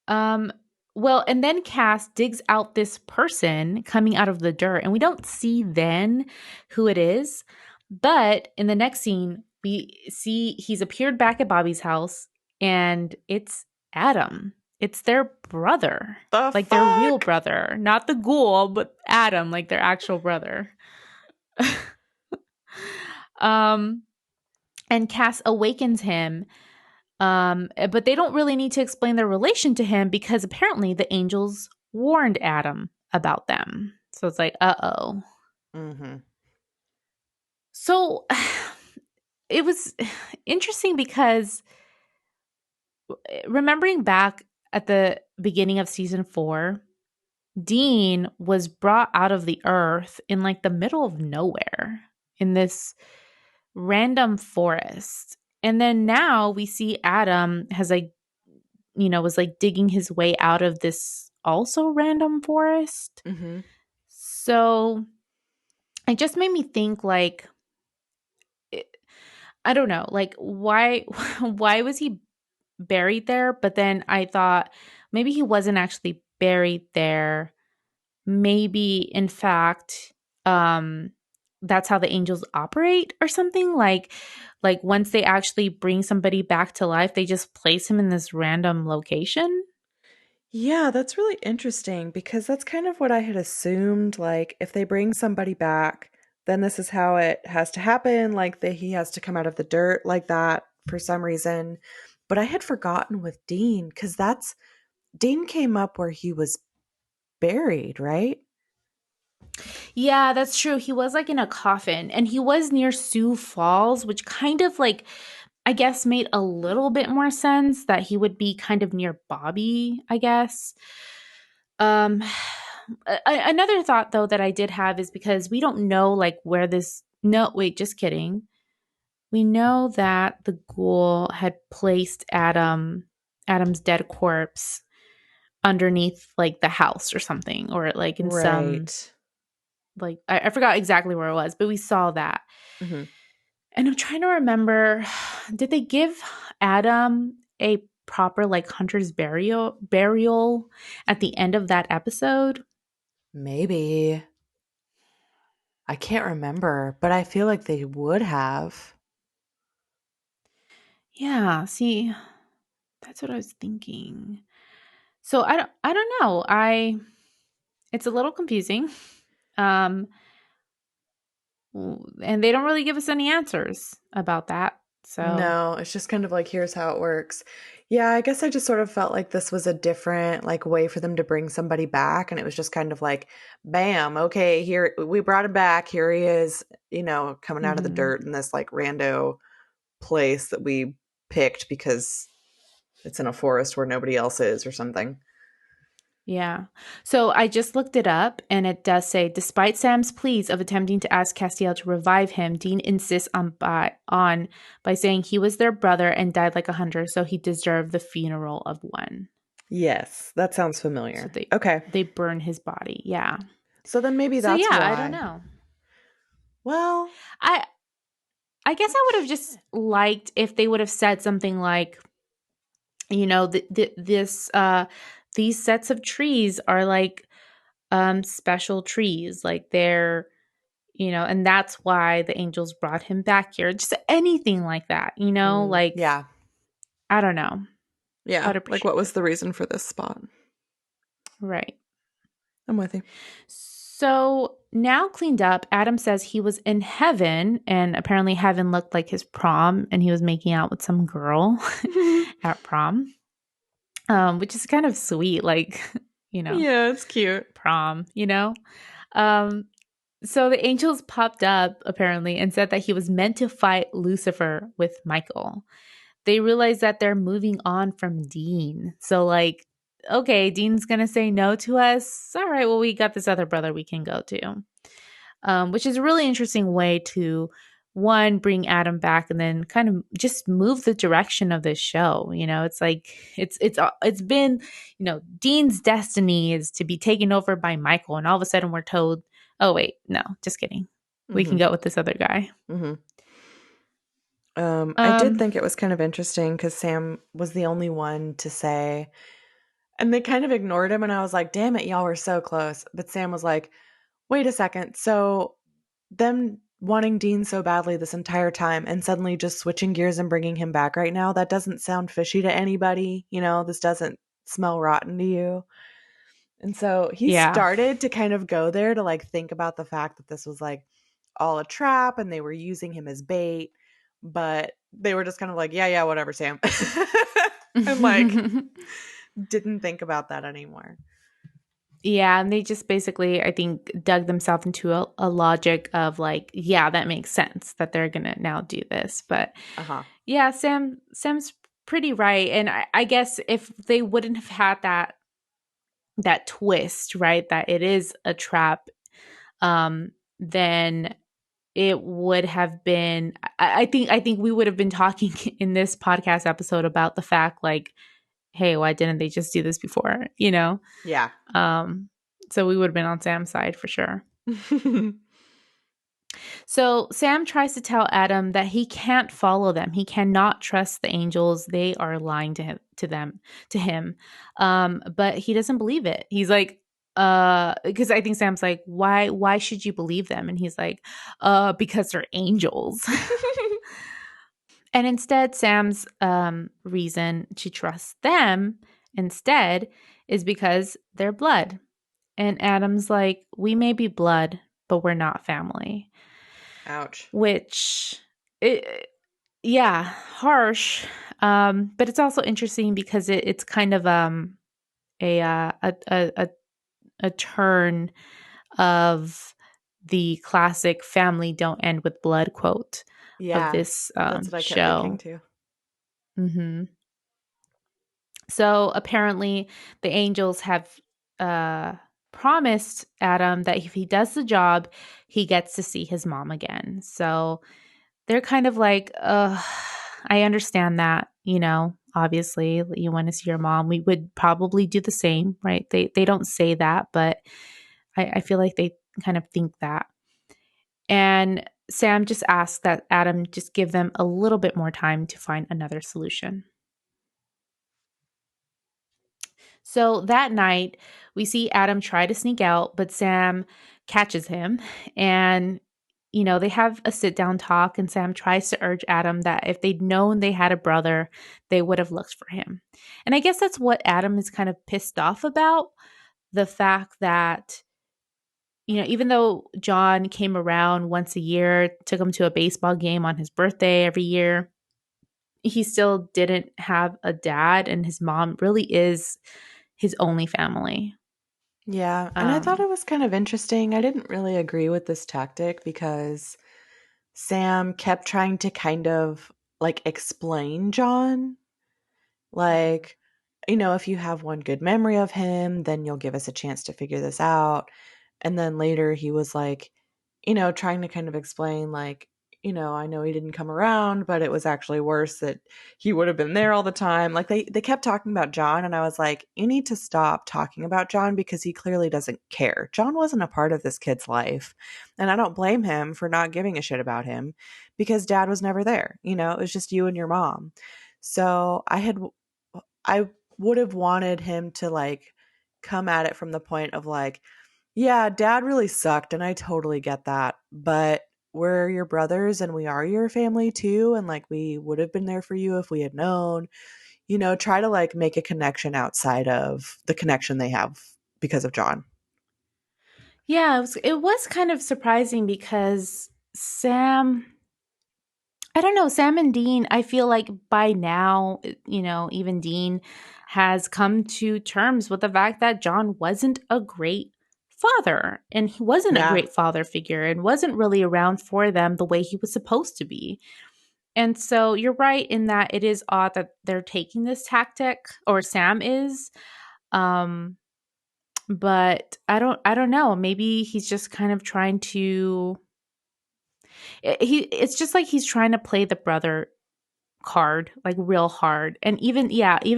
Um, well, and then Cass digs out this person coming out of the dirt, and we don't see then who it is. But in the next scene, we see he's appeared back at Bobby's house, and it's Adam. It's their brother, The like their real fuck? brother, not the ghoul, but Adam, like their actual brother. Um, and Cass awakens him. But they don't really need to explain their relation to him because apparently the angels warned Adam about them. So it's like, uh-oh. Mm-hmm. So it was interesting because remembering back at the beginning of season 4, Dean was brought out of the earth in like the middle of nowhere in this random forest. And then now we see Adam has like, was like digging his way out of this also random forest. Mm-hmm. So it just made me think like, I don't know, like why why was he buried there? But then I thought maybe he wasn't actually buried there. Maybe in fact, that's how the angels operate or something. Like once they actually bring somebody back to life, they just place him in this random location. Yeah, that's really interesting because that's kind of what I had assumed. Like, if they bring somebody back, then this is how it has to happen. Like, that he has to come out of the dirt like that for some reason. But I had forgotten with Dean because Dean came up where he was buried, right? Yeah, that's true. He was like in a coffin and he was near Sioux Falls, which kind of like, I guess, made a little bit more sense that he would be kind of near Bobby, I guess. Um, Another thought though that I did have is because we don't know like where this. No, wait, just kidding. We know that the ghoul had placed Adam's dead corpse underneath like the house or something, or like in some Right. like I forgot exactly where it was, but we saw that. Mm-hmm. And I'm trying to remember, did they give Adam a proper like hunter's burial at the end of that episode? Maybe. I can't remember, but I feel like they would have. Yeah, see, that's what I was thinking. So I don't know. I It's a little confusing. Um and they don't really give us any answers about that. So, No, it's just kind of like, here's how it works. Yeah, I guess I just sort of felt like this was a different like way for them to bring somebody back. And it was just kind of like, bam, okay, here we brought him back. Here he is, coming out of the mhm. dirt in this like rando place that we picked because it's in a forest where nobody else is or something. Yeah. So I just looked it up and it does say despite Sam's pleas of attempting to ask Castiel to revive him, Dean insists on by saying he was their brother and died like a hunter, so he deserved the funeral of one. Yes, that sounds So familiar. they Okay. they burn his body. Yeah. So then maybe So that's yeah, I don't why. know. Well, I I guess I would have just liked if they would have said something like, these sets of trees are like special trees, like they're, and that's why the angels brought him back here. Just anything like that, like yeah. I don't know. I Yeah. would Like, what appreciate was it. the reason for this spot? Right. I'm with you. So now cleaned up, Adam says he was in heaven, and apparently heaven looked like his prom, and he was making out with some girl at prom, which is kind of sweet, like, you know, Yeah, it's cute. prom, you know? Um, so the angels popped up apparently and said that he was meant to fight Lucifer with Michael. They realize that they're moving on from Dean. So, like, okay, Dean's going to say no to us. All right, well, we got this other brother we can go to, which is a really interesting way to, one, bring Adam back and then kind of just move the direction of this show. It's like it's been, Dean's destiny is to be taken over by Michael, and all of a sudden we're told, oh wait, no, just kidding, we can Mm-hmm. go with this other guy. Mm-hmm. I did Um, think it was kind of interesting because Sam was the only one to say, and they kind of ignored him. And I was like, damn it, y'all were so close. But Sam was like, wait a second. So, them wanting Dean so badly this entire time and suddenly just switching gears and bringing him back right now, that doesn't sound fishy to anybody. This doesn't smell rotten to you. And so he yeah, started to kind of go there to like think about the fact that this was like all a trap and they were using him as bait, but they were just kind of like, yeah, yeah, whatever, Sam. And like didn't think about that anymore. Yeah, and they just basically, I think, dug themselves into a logic of like, yeah, that makes sense that they're gonna now do this. But Uh-huh. yeah, Sam's pretty right. And I guess if they wouldn't have had that twist, right, that it is a trap, then it would have been I think we would have been talking in this podcast episode about the fact like, hey, why didn't they just do this before? Yeah. Um, so we would have been on Sam's side for sure. So Sam tries to tell Adam that he can't follow them. He cannot trust the angels. They are lying to him. But he doesn't believe it. He's like, because I think Sam's like, why should you believe them? And he's like, because they're angels. And instead, Sam's reason to trust them instead is because they're blood. And Adam's like, we may be blood, but we're not family. Ouch. Which, yeah, harsh. But it's also interesting because it's kind of a, uh, a a a a turn of the classic "family don't end with blood" quote of Yeah. this That's what I kept thinking show. too. Hmm. So apparently, the angels have uh, promised Adam that if he does the job, he gets to see his mom again. So they're kind of like, I understand that, obviously you want to see your mom. We would probably do the same, right? They don't say that, but I feel like they kind of think that. And Sam just asks that Adam just give them a little bit more time to find another solution. So that night, we see Adam try to sneak out, but Sam catches him. And, they have a sit down talk, and Sam tries to urge Adam that if they'd known they had a brother, they would have looked for him. And I guess that's what Adam is kind of pissed off about, the fact that, even though John came around once a year, took him to a baseball game on his birthday every year, he still didn't have a dad, and his mom really is his only family. Yeah, and I thought Um, it was kind of interesting. I didn't really agree with this tactic because Sam kept trying to kind of like explain John. Like, if you have one good memory of him, then you'll give us a chance to figure this out. And then later he was like, trying to kind of explain, like, I know he didn't come around, but it was actually worse that he would have been there all the time. Like they kept talking about John, and I was like, you need to stop talking about John because he clearly doesn't care. John wasn't a part of this kid's life. And I don't blame him for not giving a shit about him because dad was never there. It was just you and your mom. So I would have wanted him to like come at it from the point of like, yeah, dad really sucked and I totally get that, but we're your brothers and we are your family too, and like we would have been there for you if we had known. Try to like make a connection outside of the connection they have because of John. yeah, it was kind of surprising because I don't know, Sam and Dean, I feel like by now, even Dean has come to terms with the fact that John wasn't a great father, and he wasn't a Yeah. great father figure and wasn't really around for them the way he was supposed to be. And so you're right in that it is odd that they're taking this tactic, or Sam is. Um, but I don't know. Maybe he's just kind of trying to it's just like he's trying to play the brother card like real hard. And even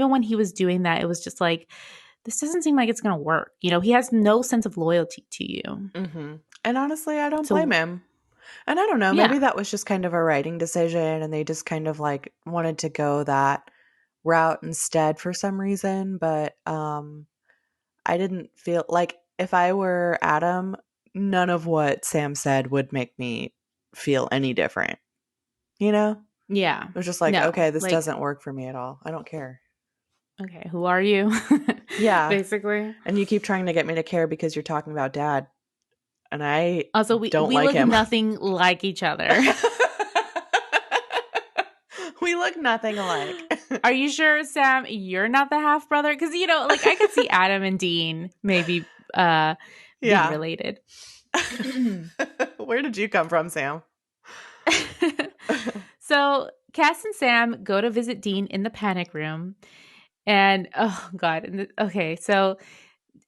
when he was doing that, it was just like, this doesn't seem like it's going to work. He has no sense of loyalty to you. And honestly, I don't blame So, him. And I don't know, maybe yeah. that was just kind of a writing decision and they just kind of like wanted to go that route instead for some reason, but I didn't feel like if I were Adam, none of what Sam said would make me feel any different. You know? Yeah. It was just like, No. okay, this Like, doesn't work for me at all. I don't care. okay, who are you? Yeah. Basically. And you keep trying to get me to care because you're talking about dad. and I Also, don't we like look him. nothing like each other. We look nothing alike. Are you sure, Sam, you're not the half brother? Because, like I could see Adam and Dean maybe being Yeah. related. Where did you come from, Sam? So Cass and Sam go to visit Dean in the panic room. And oh God. Okay. So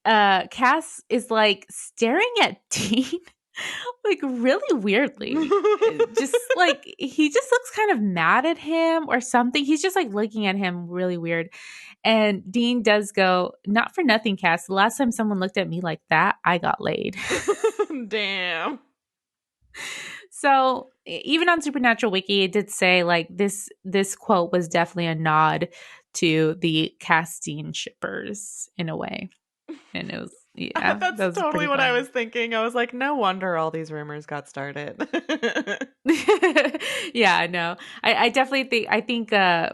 Cass is like staring at Dean like really weirdly. Just like he just looks kind of mad at him or something. He's just like looking at him really weird. And Dean does go, not for nothing, Cass. The last time someone looked at me like that, I got laid. Damn. So even on Supernatural Wiki, it did say like this quote was definitely a nod to the Cass Dean shippers in a way. And it was that That's was totally pretty what I funny. was thinking. I was like, no wonder all these rumors got started. Yeah, no. I definitely think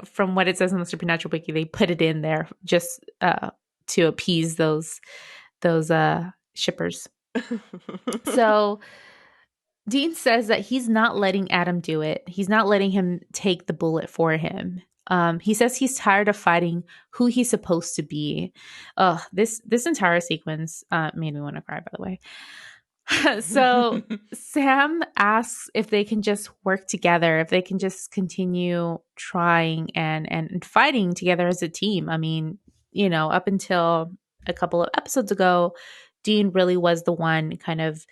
from what it says on the Supernatural Wiki, they put it in there just to appease those shippers. So Dean says that he's not letting Adam do it. He's not letting him take the bullet for him. He says he's tired of fighting who he's supposed to be. This entire sequence made me want to cry, by the way. So Sam asks if they can just work together, if they can just continue trying and fighting together as a team. I mean, up until a couple of episodes ago, Dean really was the one kind of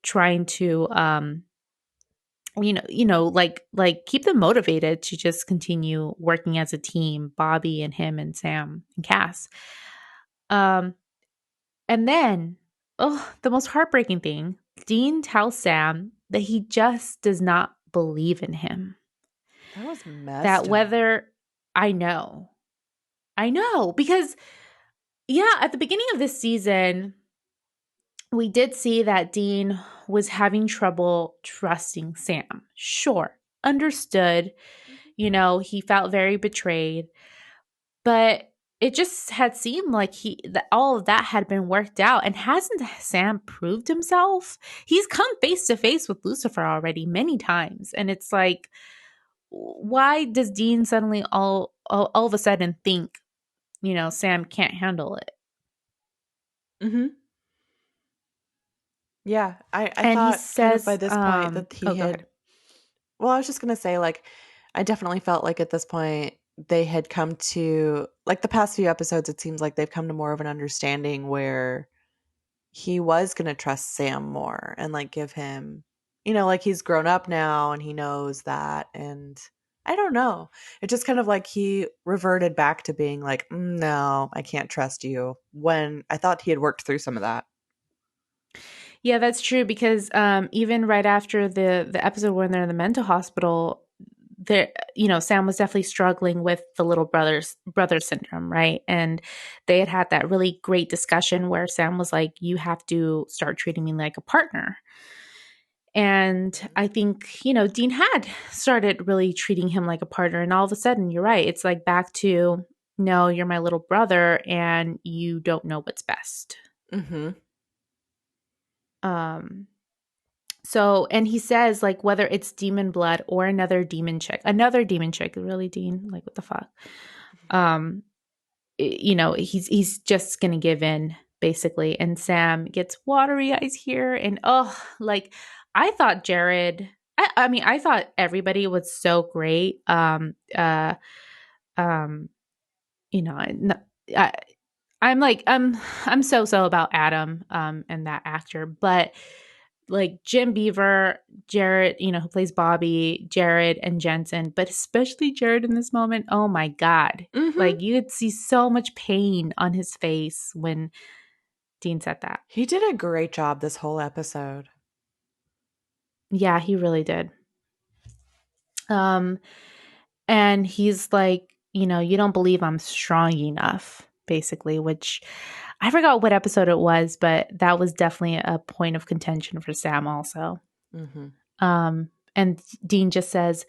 trying to like keep them motivated to just continue working as a team, Bobby and him and Sam and Cass. Um and then, the most heartbreaking thing, Dean tells Sam that he just does not believe in him. That was That messed up. whether I know because yeah, at the beginning of this season, we did see that Dean was having trouble trusting Sam. Sure, understood. He felt very betrayed, but it just had seemed like that all of that had been worked out. And hasn't Sam proved himself? He's come face to face with Lucifer already many times, and it's like, why does Dean suddenly all of a sudden think Sam can't handle it? Mm-hmm. Yeah, I And he thought kind of by says, this point that he oh, go had. ahead. Well, I was just gonna say, like, I definitely felt like at this point they had come to, like, the past few episodes. It seems like they've come to more of an understanding where he was gonna trust Sam more and like give him, like he's grown up now and he knows that. And I don't know. It just kind of like he reverted back to being like, no, I can't trust you. When I thought he had worked through some of that. Yeah, that's true because even right after the episode when they're in the mental hospital, there Sam was definitely struggling with the little brother syndrome, right? And they had that really great discussion where Sam was like, "You have to start treating me like a partner." And I think, Dean had started really treating him like a partner, and all of a sudden, you're right, it's like back to, no, you're my little brother and you don't know what's best. Mm-hmm. Um So, and he says, like, whether it's demon blood or another demon chick, really, Dean? Like, what the fuck? Um, he's just gonna give in, basically. And Sam gets watery eyes here. And like, I thought Jared, I mean, I thought everybody was so great. Um, I, I'm like, I'm so about Adam, and that actor, but like Jim Beaver, Jared, who plays Bobby, Jared and Jensen, but especially Jared in this moment. Oh my God. Mm-hmm. Like you could see so much pain on his face when Dean said that. He did a great job this whole episode. Yeah, he really did. Um, and he's like, you don't believe I'm strong enough, basically, which I forgot what episode it was, but that was definitely a point of contention for Sam also. Mm-hmm. And Dean just says,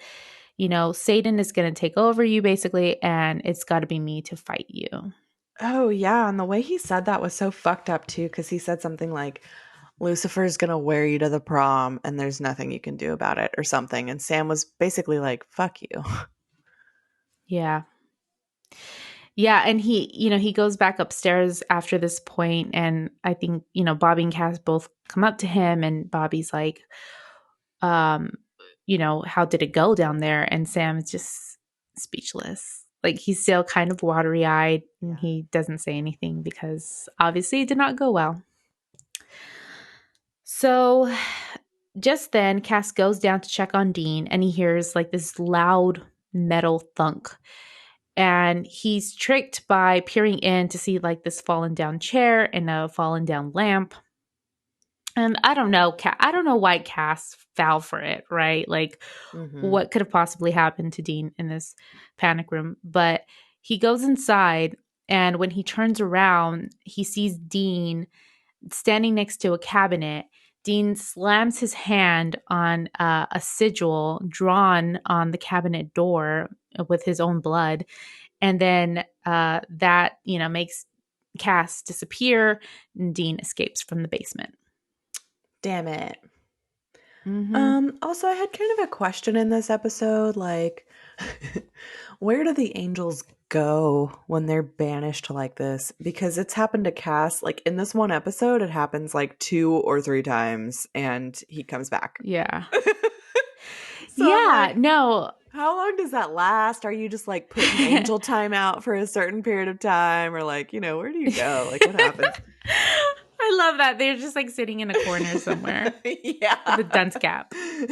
Satan is going to take over you basically, and it's got to be me to fight you. Oh, yeah. And the way he said that was so fucked up, too, because he said something like, Lucifer's gonna wear you to the prom and there's nothing you can do about it or something. And Sam was basically like, fuck you. Yeah. Yeah, and he goes back upstairs after this point, and I think, Bobby and Cass both come up to him, and Bobby's like, um, how did it go down there? And Sam is just speechless. Like, he's still kind of watery-eyed, and Yeah. he doesn't say anything because obviously it did not go well. So just then, Cass goes down to check on Dean, and he hears like this loud metal thunk. And he's tricked by peering in to see like this fallen down chair and a fallen down lamp. And I don't know, I don't know why Cass fell for it, right? Like, Mm-hmm. what could have possibly happened to Dean in this panic room? But he goes inside, and when he turns around, he sees Dean standing next to a cabinet. Dean slams his hand on a sigil drawn on the cabinet door with his own blood. And then that, makes Cass disappear, and Dean escapes from the basement. Damn it. Mm-hmm. Also, I had kind of a question in this episode, like, where do the angels go when they're banished like this? Because it's happened to Cass, like in this one episode, it happens like 2 or 3 times and he comes back. Yeah. So I'm Yeah, like, no. how long does that last? Are you just like putting angel time out for a certain period of time? Or like, where do you go? Like, what happens? I love that. They're just like sitting in a corner somewhere. Yeah. With a dunce cap. You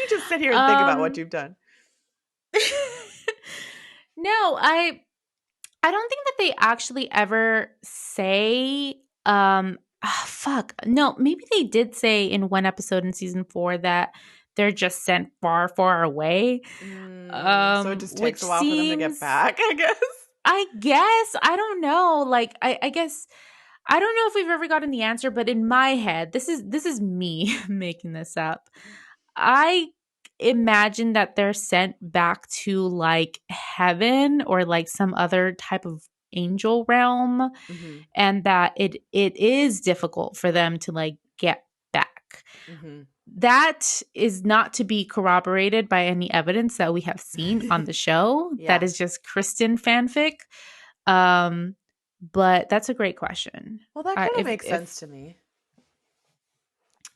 just sit here and think about what you've done. No, I don't think that they actually ever say fuck. No, maybe they did say in one episode in season 4 that they're just sent far, far away. So it just takes a while for them to get back, I guess. I don't know. Like, I guess I don't know if we've ever gotten the answer, but in my head, this is me making this up. I imagine that they're sent back to like heaven or like some other type of angel realm, Mm-hmm. and that it is difficult for them to like get back. Mm-hmm. That is not to be corroborated by any evidence that we have seen on the show. Yeah. That is just Kristen fanfic. But that's a great question. Well, that kind of makes sense to me.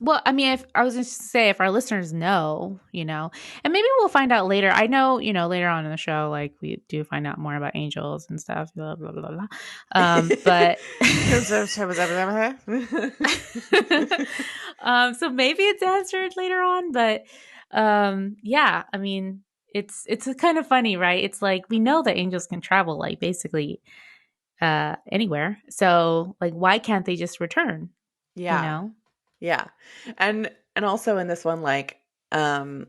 Well, I mean, if I was going to say, if our listeners know, and maybe we'll find out later. I know, later on in the show, like we do find out more about angels and stuff, blah, blah, blah, blah. But so maybe it's answered later on. But yeah, I mean, it's kind of funny, right? It's like we know that angels can travel, like basically anywhere. So, like, why can't they just return? Yeah. Yeah. And also in this one, like, the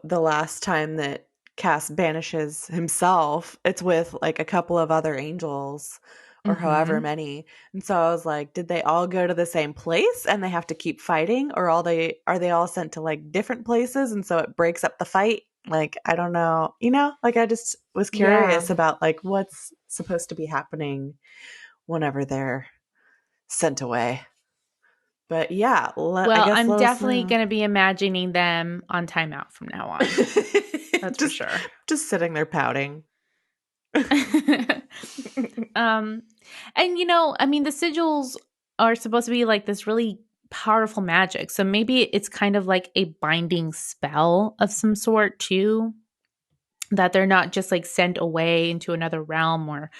last time that Cass banishes himself, it's with like a couple of other angels or however many. And so I was like, did they all go to the same place and they have to keep fighting, or are they all sent to like different places and so it breaks up the fight? Like, I don't know. Like I just was curious about like what's supposed to be happening whenever they're sent away. But yeah, I guess I'm definitely going to be imagining them on timeout from now on. That's for sure. Just sitting there pouting. And I mean, the sigils are supposed to be like this really powerful magic. So maybe it's kind of like a binding spell of some sort too, that they're not just like sent away into another realm or,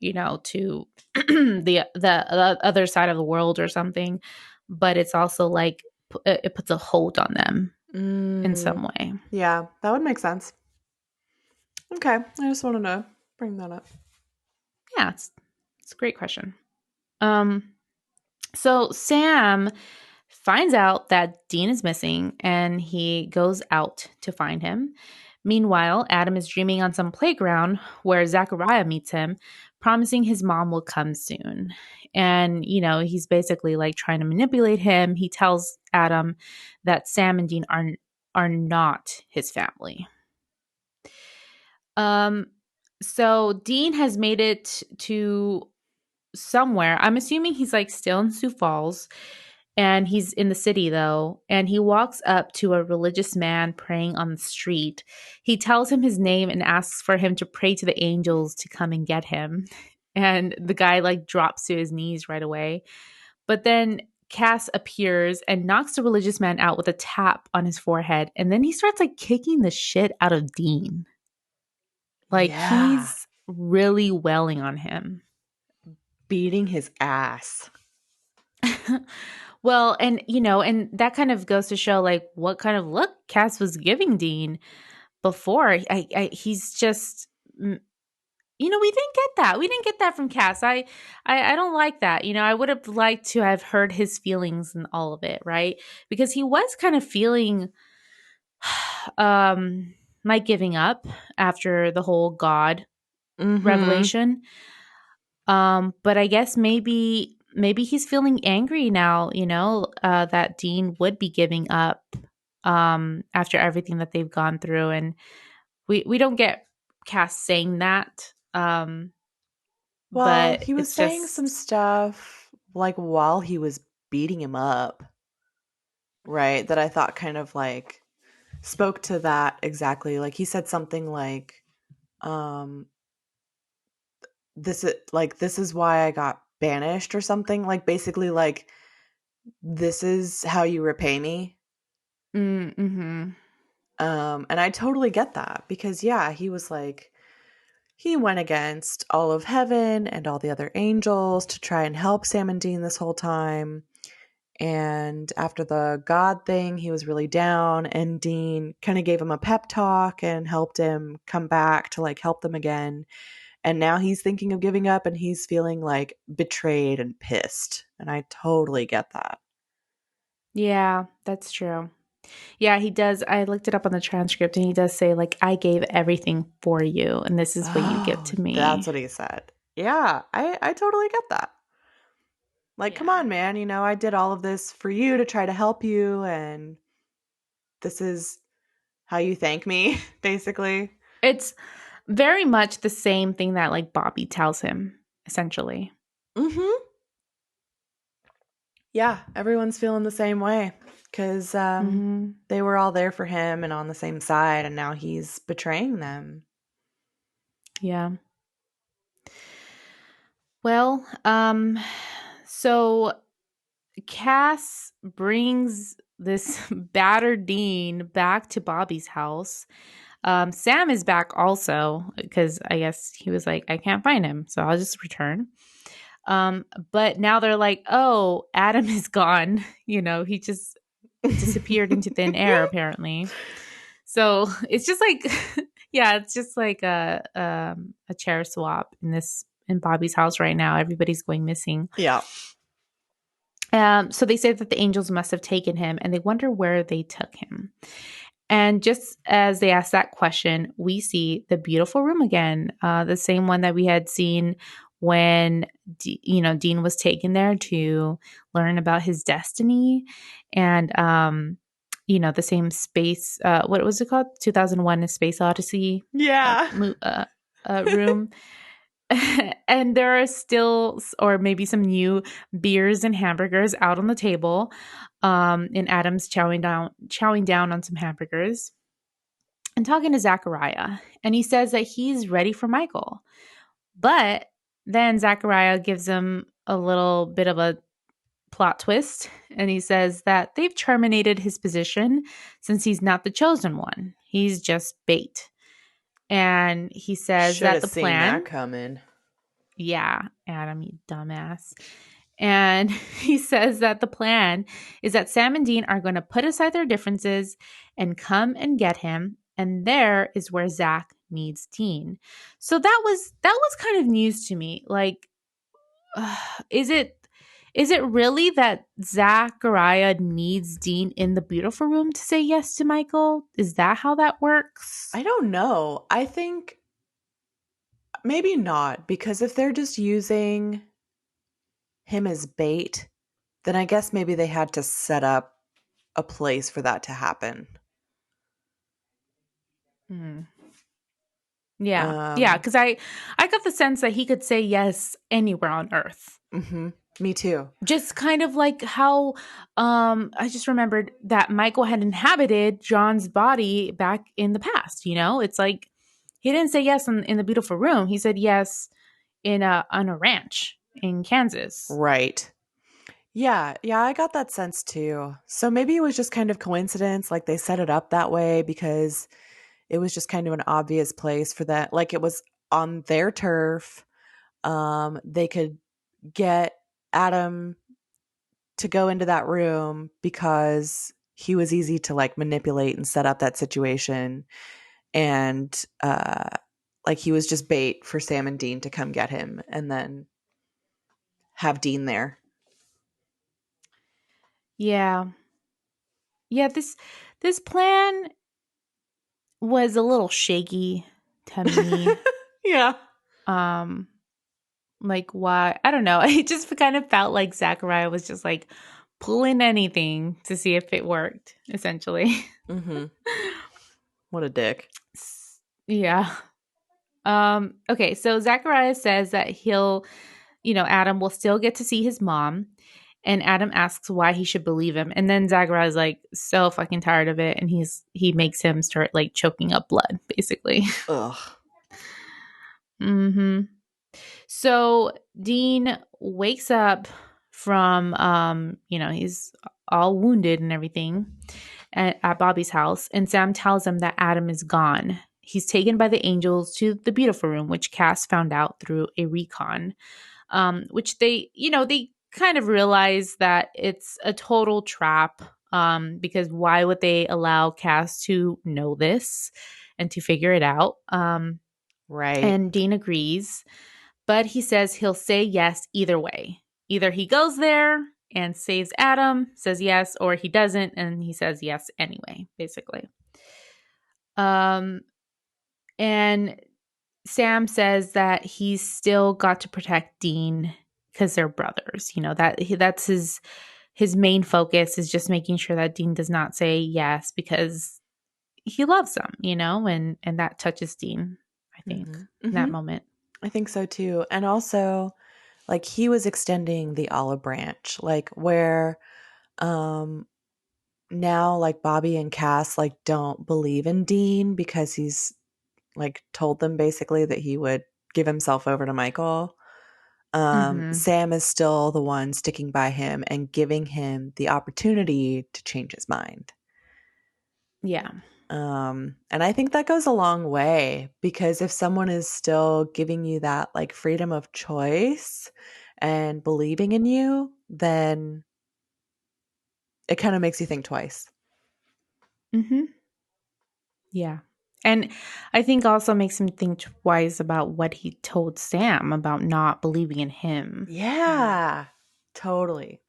to the other side of the world or something, but it's also like it puts a hold on them in some way. Yeah, that would make sense. Okay, I just wanted to bring that up. Yeah, it's a great question. So Sam finds out that Dean is missing and he goes out to find him. Meanwhile, Adam is dreaming on some playground where Zachariah meets him, promising his mom will come soon. And, he's basically like trying to manipulate him. He tells Adam that Sam and Dean are not his family. So Dean has made it to somewhere. I'm assuming he's like still in Sioux Falls, and he's in the city though, and he walks up to a religious man praying on the street. He tells him his name and asks for him to pray to the angels to come and get him. And the guy like drops to his knees right away. But then Cass appears and knocks the religious man out with a tap on his forehead, and then he starts like kicking the shit out of Dean. Like Yeah. he's really welling on him. Beating his ass. Well, and and that kind of goes to show like what kind of look Cass was giving Dean before. He's just, we didn't get that. We didn't get that from Cass. I don't like that. I would have liked to have heard his feelings in all of it, right? Because he was kind of feeling, like giving up after the whole God Mm-hmm. revelation. But I guess maybe he's feeling angry now, that Dean would be giving up after everything that they've gone through. And we don't get Cass saying that. Well, But he was it's saying some just stuff like while he was beating him up, right? That I thought kind of like spoke to that exactly. Like he said something like, um, this is why I got banished or something. Like basically like this is how you repay me. mm-hmm. And I totally get that because yeah, he was like he went against all of heaven and all the other angels to try and help Sam and Dean this whole time. And after the God thing, he was really down, and Dean kind of gave him a pep talk and helped him come back to like help them again. And now he's thinking of giving up and he's feeling like betrayed and pissed. And I totally get that. Yeah, that's true. Yeah, he does. I looked it up on the transcript, and he does say like, I gave everything for you, and this is what you give Oh, to that's me. what he said. Yeah, I totally get that. Like, come Yeah. on, man. I did all of this for you to try to help you, and this is how you thank me, basically. It's very much the same thing that like Bobby tells him, essentially. Mm-hmm. Yeah, everyone's feeling the same way because Hmm. they were all there for him and on the same side, and now he's betraying them. Yeah. Well, so Cass brings this battered Dean back to Bobby's house. Sam is back also because I guess he was like, I can't find him, so I'll just return. But now they're like, oh, Adam is gone. He just disappeared into thin air, apparently. So it's just like, yeah, it's just like a chair swap in Bobby's house right now. Everybody's going missing. Yeah. So they say that the angels must have taken him, and they wonder where they took him. And just as they ask that question, we see the beautiful room again, the same one that we had seen when Dean was taken there to learn about his destiny, and the same space. What was it called? 2001: A Space Odyssey Yeah. room. And there are still, or maybe some new beers and hamburgers out on the table. And Adam's chowing down on some hamburgers and talking to Zachariah. And he says that he's ready for Michael. But then Zachariah gives him a little bit of a plot twist. And he says that they've terminated his position since he's not the chosen one. He's just bait. And he says Should that have the seen that plan, coming. yeah, Adam, you dumbass. And he says that the plan is that Sam and Dean are going to put aside their differences and come and get him. And there is where Zach needs Dean. So that was kind of news to me. Like, uh, is it really that Zachariah needs Dean in the beautiful room to say yes to Michael? Is that how that works? I don't know. I think maybe not, because if they're just using him as bait, then I guess maybe they had to set up a place for that to happen. Hmm. Yeah. Yeah, Um, cuz I got the sense that he could say yes anywhere on earth. mhm. Me too. Just kind of like how I just remembered that Michael had inhabited John's body back in the past, you know? It's like he didn't say yes in the beautiful room. He said yes in a on a ranch in Kansas. Right. Yeah, yeah, I got that sense too. So maybe it was just kind of coincidence, like they set it up that way because it was just kind of an obvious place for that. Like it was on their turf. They could get Adam to go into that room because he was easy to like manipulate and set up that situation. And like he was just bait for Sam and Dean to come get him and then have Dean there. Yeah. Yeah, this plan was a little shaky to me. Yeah. Um like why I don't know. It just kind of felt like Zachariah was just like pulling anything to see if it worked, essentially. Mhm. What a dick. Yeah. Okay, so Zachariah says that Adam will still get to see his mom. And Adam asks why he should believe him. And then Zachariah's like so fucking tired of it. And he makes him start like choking up blood, basically. Ugh. hmm So Dean wakes up from he's all wounded and everything at Bobby's house, and Sam tells him that Adam is gone. He's taken by the angels to the beautiful room, which Cass found out through a recon. Which they kind of realize that it's a total trap. Because why would they allow Cass to know this and to figure it out? Right. And Dean agrees, but he says he'll say yes either way. Either he goes there and saves Adam, says yes, or he doesn't and he says yes anyway, basically. Um and Sam says that he's still got to protect Dean because they're brothers. That's his main focus is just making sure that Dean does not say yes because he loves him, and that touches Dean, I think, Mhm. in that Mhm. moment. I think so too. And also like he was extending the olive branch like where um now like Bobby and Cass like don't believe in Dean because he's like told them basically that he would give himself over to Michael. Mhm. Sam is still the one sticking by him and giving him the opportunity to change his mind. Yeah. And I think that goes a long way because if someone is still giving you that like freedom of choice and believing in you, then it kind of makes you think twice. Mhm. Yeah. And I think also makes him think twice about what he told Sam about not believing in him. Yeah, totally.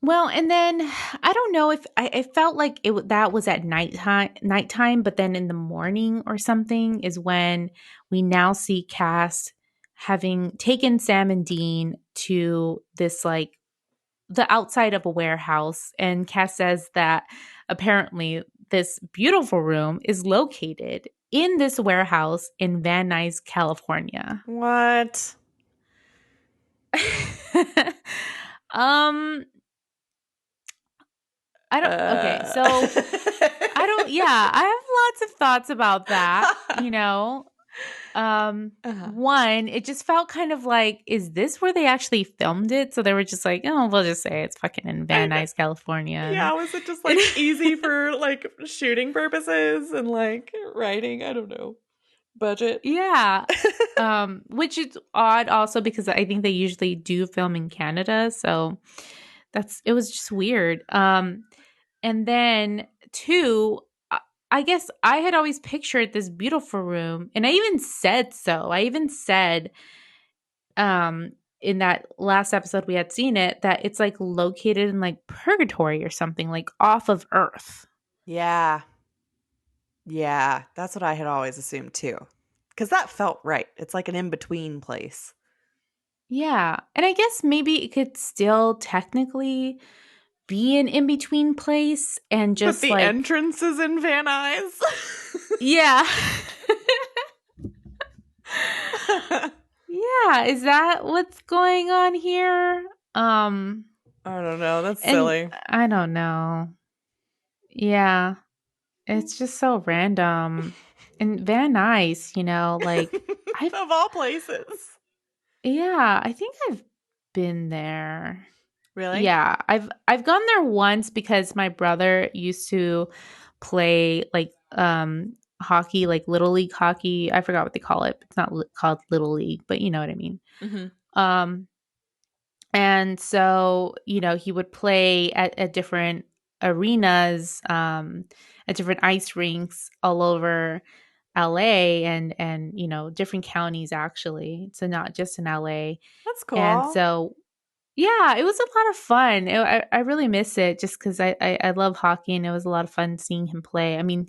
Well, and then I don't know if I felt like that was at nighttime, but then in the morning or something is when we now see Cass having taken Sam and Dean to this like the outside of a warehouse, and Cass says that apparently this beautiful room is located in this warehouse in Van Nuys, California. What? um I don't okay, Uh. so I don't yeah, I have lots of thoughts about that. Uh-huh. One, it just felt kind of like, is this where they actually filmed it? So they were just like, oh, we'll just say it's fucking in I Van know. Nuys, California. Yeah, was it just like easy for like shooting purposes and like writing? I don't know. Budget. Yeah. Which is odd also because I think they usually do film in Canada. So it was just weird. And then two, I guess I had always pictured this beautiful room, and I even said so. I even said um in that last episode we had seen it that it's like located in like purgatory or something, like off of Earth. Yeah. Yeah, that's what I had always assumed too. Cuz that felt right. It's like an in-between place. Yeah. And I guess maybe it could still technically be an in-between place and But just the like, entrance is in Van Nuys. yeah. Yeah, is that what's going on here? Um I don't know. That's and silly. I don't know. Yeah, it's just so random. And Van Nuys, like I've Of all places. yeah, I think I've been there. Really? Yeah, I've gone there once because my brother used to play like hockey, like little league hockey. I forgot what they call it. It's not called little league, but you know what I mean. Mm-hmm. Um and so, he would play at different arenas, at different ice rinks all over LA and different counties actually. So not just in LA. That's And cool. so yeah, it was a lot of fun. I really miss it just because I love hockey and it was a lot of fun seeing him play. I mean,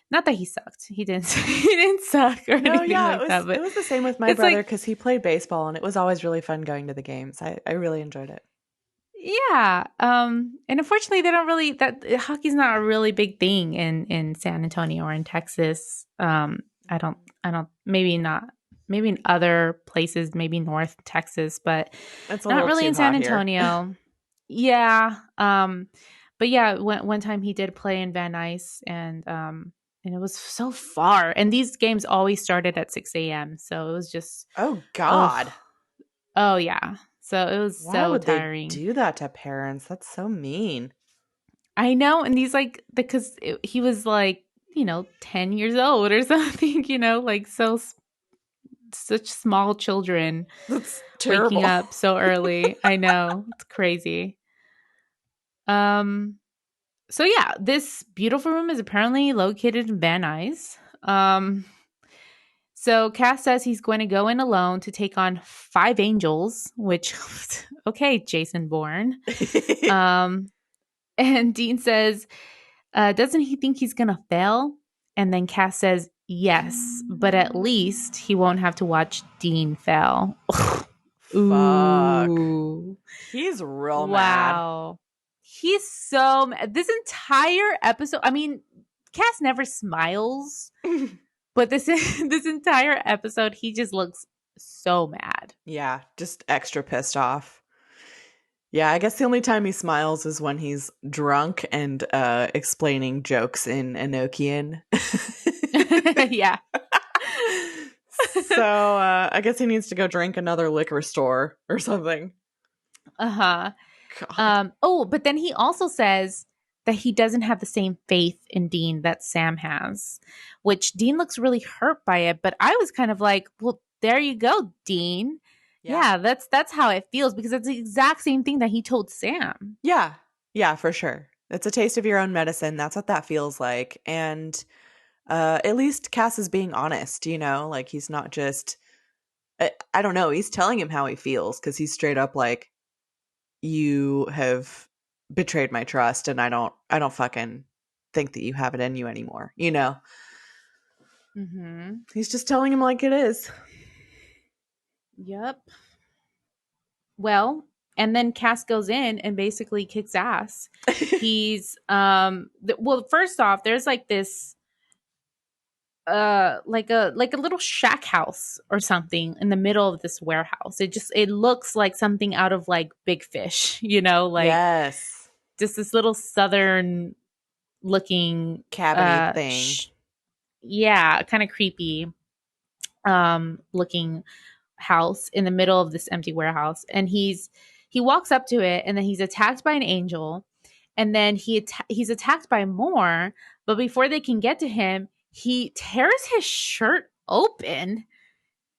not that he sucked. He didn't. He didn't suck or No, anything yeah, like that. it But was the same with my it's brother like, because he played baseball and it was always really fun going to the games. I really enjoyed it. yeah. And unfortunately, they don't really that hockey's not a really big thing in San Antonio or in Texas. I don't. Maybe not. Maybe in other places, maybe North Texas, but It's a not little really too in San hot here. Antonio. Yeah. But yeah, one time he did play in Van Nuys and it was so far. And these games always started at 6 a.m. So it was just Oh oh God. oh yeah. So it was Why so would they tiring. do that to parents? That's so mean. I know, and he's like because he was like 10 years old or something, like such small children That's waking terrible. up so early. I know, it's crazy. Um so yeah, this beautiful room is apparently located in Van Nuys. So Cass says he's going to go in alone to take on 5 angels, which okay, Jason Bourne. Um and Dean says, doesn't he think he's gonna fail? And then Cass says, yes, but at least he won't have to watch Dean fail. Fuck. Ooh. He's real mad. Wow. He's so mad. This entire episode, I mean, Cass never smiles, but this this entire episode, he just looks so mad. Yeah, just extra pissed off. Yeah, I guess the only time he smiles is when he's drunk and explaining jokes in Enochian. Yeah. So I guess he needs to go drink another liquor store or something. Uh-huh. God. Oh, but then he also says that he doesn't have the same faith in Dean that Sam has, which Dean looks really hurt by it. But I was kind of like, well, there you go, Dean. Yeah. Yeah, that's how it feels because it's the exact same thing that he told Sam. Yeah. Yeah, for sure. It's a taste of your own medicine. That's what that feels like. And at least Cass is being honest, like he's not just I don't know, he's telling him how he feels because he's straight up like, you have betrayed my trust and I don't fucking think that you have it in you anymore. Mm-hmm. He's just telling him like it is. Yep. Well, and then Cass goes in and basically kicks ass. He's well, first off, there's like this like a little shack house or something in the middle of this warehouse. It looks like something out of like Big Fish, like Yes. just this little southern looking Cabiny thing. yeah, kind of creepy looking house in the middle of this empty warehouse. And he walks up to it and then he's attacked by an angel and then he's attacked by more, but before they can get to him, he tears his shirt open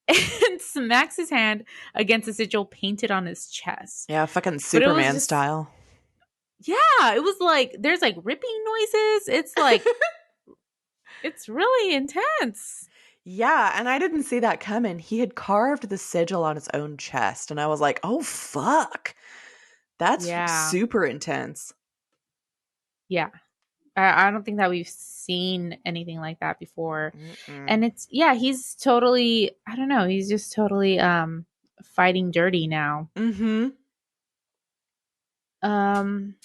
and smacks his hand against a sigil painted on his chest. Yeah, fucking But it was Superman just, style. yeah, it was like there's like ripping noises. It's like it's really intense. Yeah, and I didn't see that coming. He had carved the sigil on his own chest, and I was like, oh, fuck. That's Yeah. super intense. Yeah. I don't think that we've seen anything like that before. Mm-mm. And he's totally, I don't know, he's just totally fighting dirty now. Mm-hmm. Um,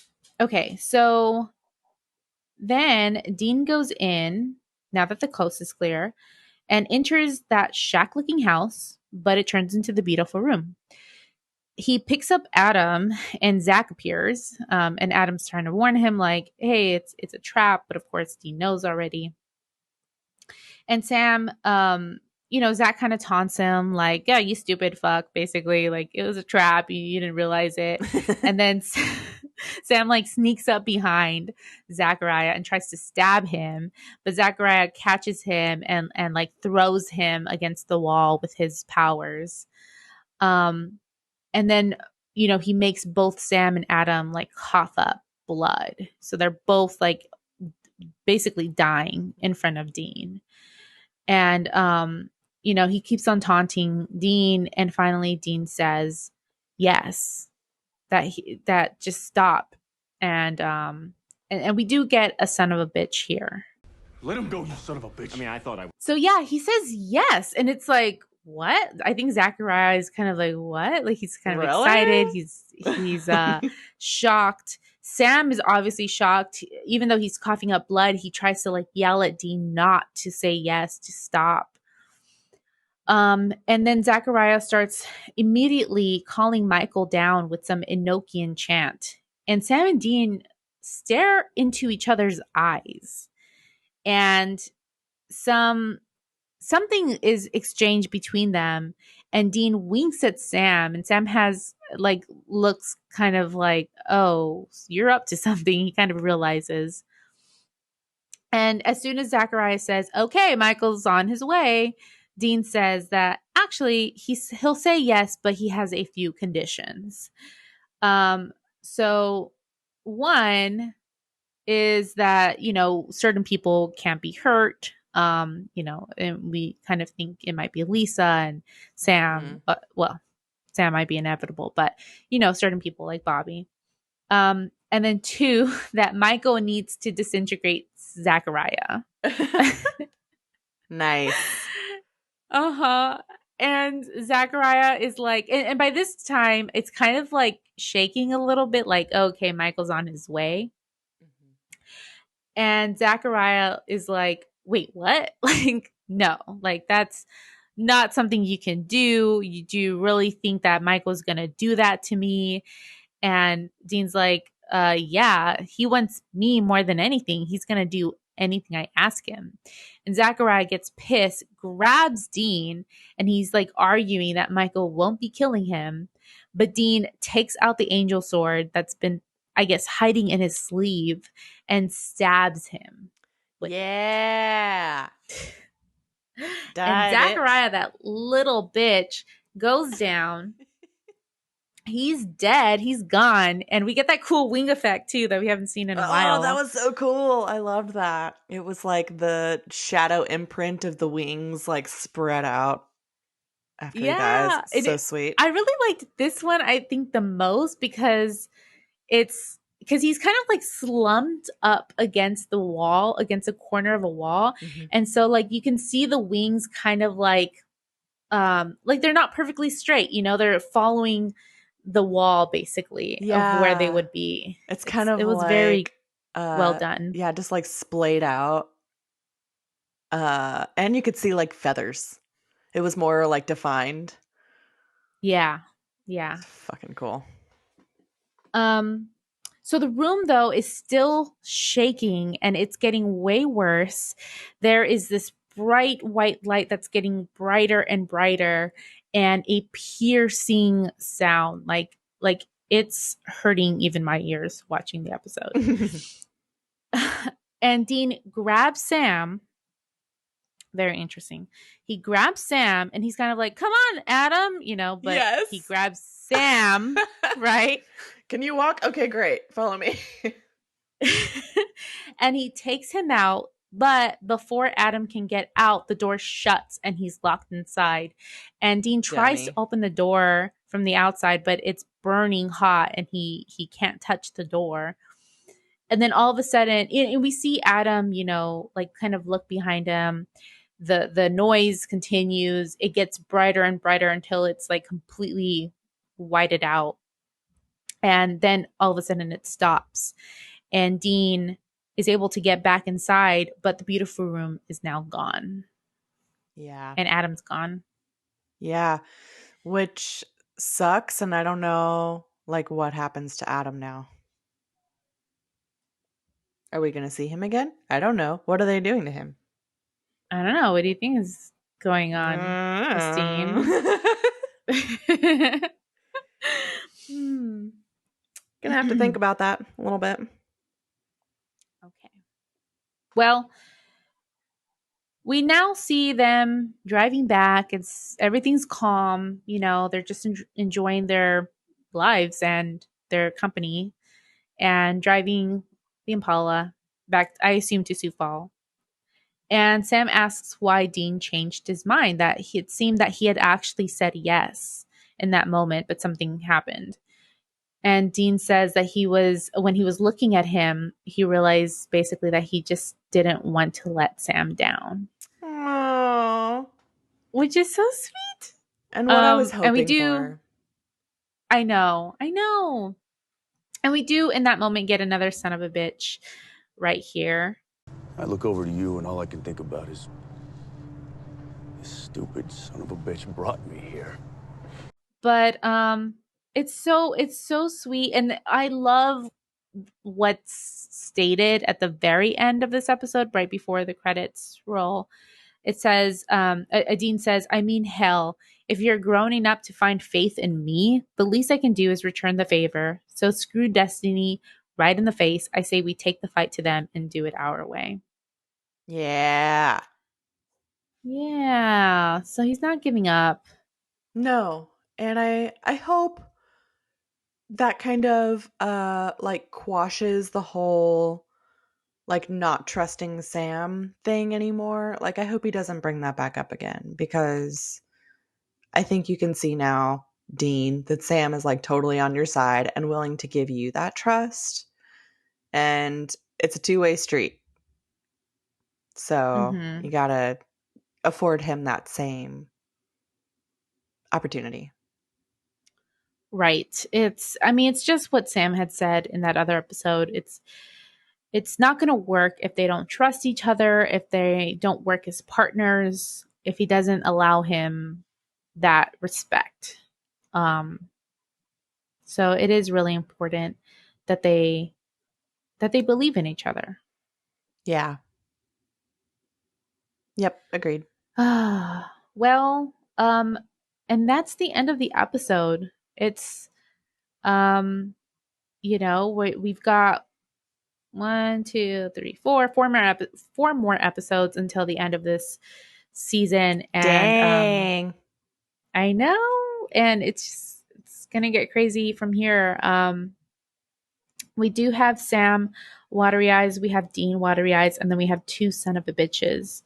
okay, so then Dean goes in, now that the coast is clear, and enters that shack looking house, but it turns into the beautiful room. He picks up Adam and Zach appears, and Adam's trying to warn him, like, hey, it's a trap, but of course Dean knows already. And Sam, Zach kind of taunts him, like, yeah, you stupid fuck, basically, like it was a trap, you didn't realize it. And then Sam like sneaks up behind Zachariah and tries to stab him, but Zachariah catches him and like throws him against the wall with his powers. And then, he makes both Sam and Adam like cough up blood. So they're both like basically dying in front of Dean. And, he keeps on taunting Dean. And finally, Dean says, yes, that just stop. And we do get a son of a bitch here. Let him go, you son of a bitch. I mean, I thought I... So yeah, he says yes. And it's like, what? I think Zachariah is kind of like, what? Like he's kind of excited. He's shocked. Sam is obviously shocked. Even though he's coughing up blood, he tries to like yell at Dean not to say yes, to stop. And then Zachariah starts immediately calling Michael down with some Enochian chant. And Sam and Dean stare into each other's eyes. And something is exchanged between them, and Dean winks at Sam, and Sam has like looks kind of like, oh, you're up to something. He kind of realizes. And as soon as Zachariah says, okay, Michael's on his way, Dean says that actually he'll say yes, but he has a few conditions. So one is that, certain people can't be hurt. And we kind of think it might be Lisa and Sam. Well, Sam might be inevitable, but, certain people like Bobby. And then two, that Michael needs to disintegrate Zachariah. Nice. Uh-huh. And Zachariah is like, and by this time, it's kind of like shaking a little bit, like, okay, Michael's on his way. And Zachariah is like, wait, what? Like, no, like that's not something you can do. Do you really think that Michael's going to do that to me? And Dean's like, yeah, he wants me more than anything. He's going to do anything I ask him. And Zachariah gets pissed, grabs Dean, and he's like arguing that Michael won't be killing him. But Dean takes out the angel sword that's been, I guess, hiding in his sleeve and stabs him. Yeah. And Zachariah, that little bitch, goes down. He's dead. He's gone. And we get that cool wing effect, too, that we haven't seen in a while. Oh, that was so cool. I loved that. It was like the shadow imprint of the wings, like, spread out after he dies. So sweet. I really liked this one, I think, the most because he's kind of like slumped up against the wall, against a corner of a wall. Mm-hmm. And so like you can see the wings kind of like they're not perfectly straight, they're following the wall basically of where they would be. It was like, very well done. Yeah, just like splayed out. And you could see like feathers. It was more like defined. Yeah. It's fucking cool. So the room, though, is still shaking and it's getting way worse. There is this bright white light that's getting brighter and brighter and a piercing sound. Like it's hurting even my ears watching the episode. And Dean grabs Sam. Very interesting. He grabs Sam and he's kind of like, come on, Adam, but yes. He grabs Sam, right? Can you walk? Okay, great. Follow me. And he takes him out, but before Adam can get out, the door shuts and he's locked inside. And Dean tries to open the door from the outside, but it's burning hot and he can't touch the door. And then all of a sudden, and we see Adam, like kind of look behind him. The noise continues. It gets brighter and brighter until it's like completely whited out. And then all of a sudden it stops. And Dean is able to get back inside, but the beautiful room is now gone. Yeah. And Adam's gone. Yeah. Which sucks. And I don't know, like, what happens to Adam now. Are we going to see him again? I don't know. What are they doing to him? I don't know. What do you think is going on, Christine? Gonna have to think about that a little bit. Okay. Well, we now see them driving back. Everything's calm. You know, they're just enjoying their lives and their company and driving the Impala back, I assume, to Sioux Falls. And Sam asks why Dean changed his mind, that it seemed that he had actually said yes in that moment, but something happened. And Dean says that when he was looking at him, he realized basically that he just didn't want to let Sam down. Aww. Which is so sweet. And what I was hoping and we do, for. I know. And we do in that moment get another son of a bitch right here. I look over to you and all I can think about is this stupid son of a bitch brought me here. But it's so sweet, and I love what's stated at the very end of this episode, right before the credits roll. It says, Dean says, I mean, hell, if you're groaning up to find faith in me, the least I can do is return the favor. So screw destiny right in the face. I say we take the fight to them and do it our way. Yeah. Yeah. So he's not giving up. No. And I hope that kind of like quashes the whole like not trusting Sam thing anymore. Like I hope he doesn't bring that back up again, because I think you can see now, Dean, that Sam is like totally on your side and willing to give you that trust. And it's a two-way street. So you got to afford him that same opportunity. Right. It's just what Sam had said in that other episode. It's not going to work if they don't trust each other, if they don't work as partners, if he doesn't allow him that respect. So it is really important that they believe in each other. Yeah. Yep, agreed. Well, and that's the end of the episode. It's we've got 1, 2, 3, 4, four more episodes until the end of this season, and Dang. I know, and it's gonna get crazy from here. We do have Sam watery eyes, we have Dean watery eyes, and then we have 2 son of a bitches.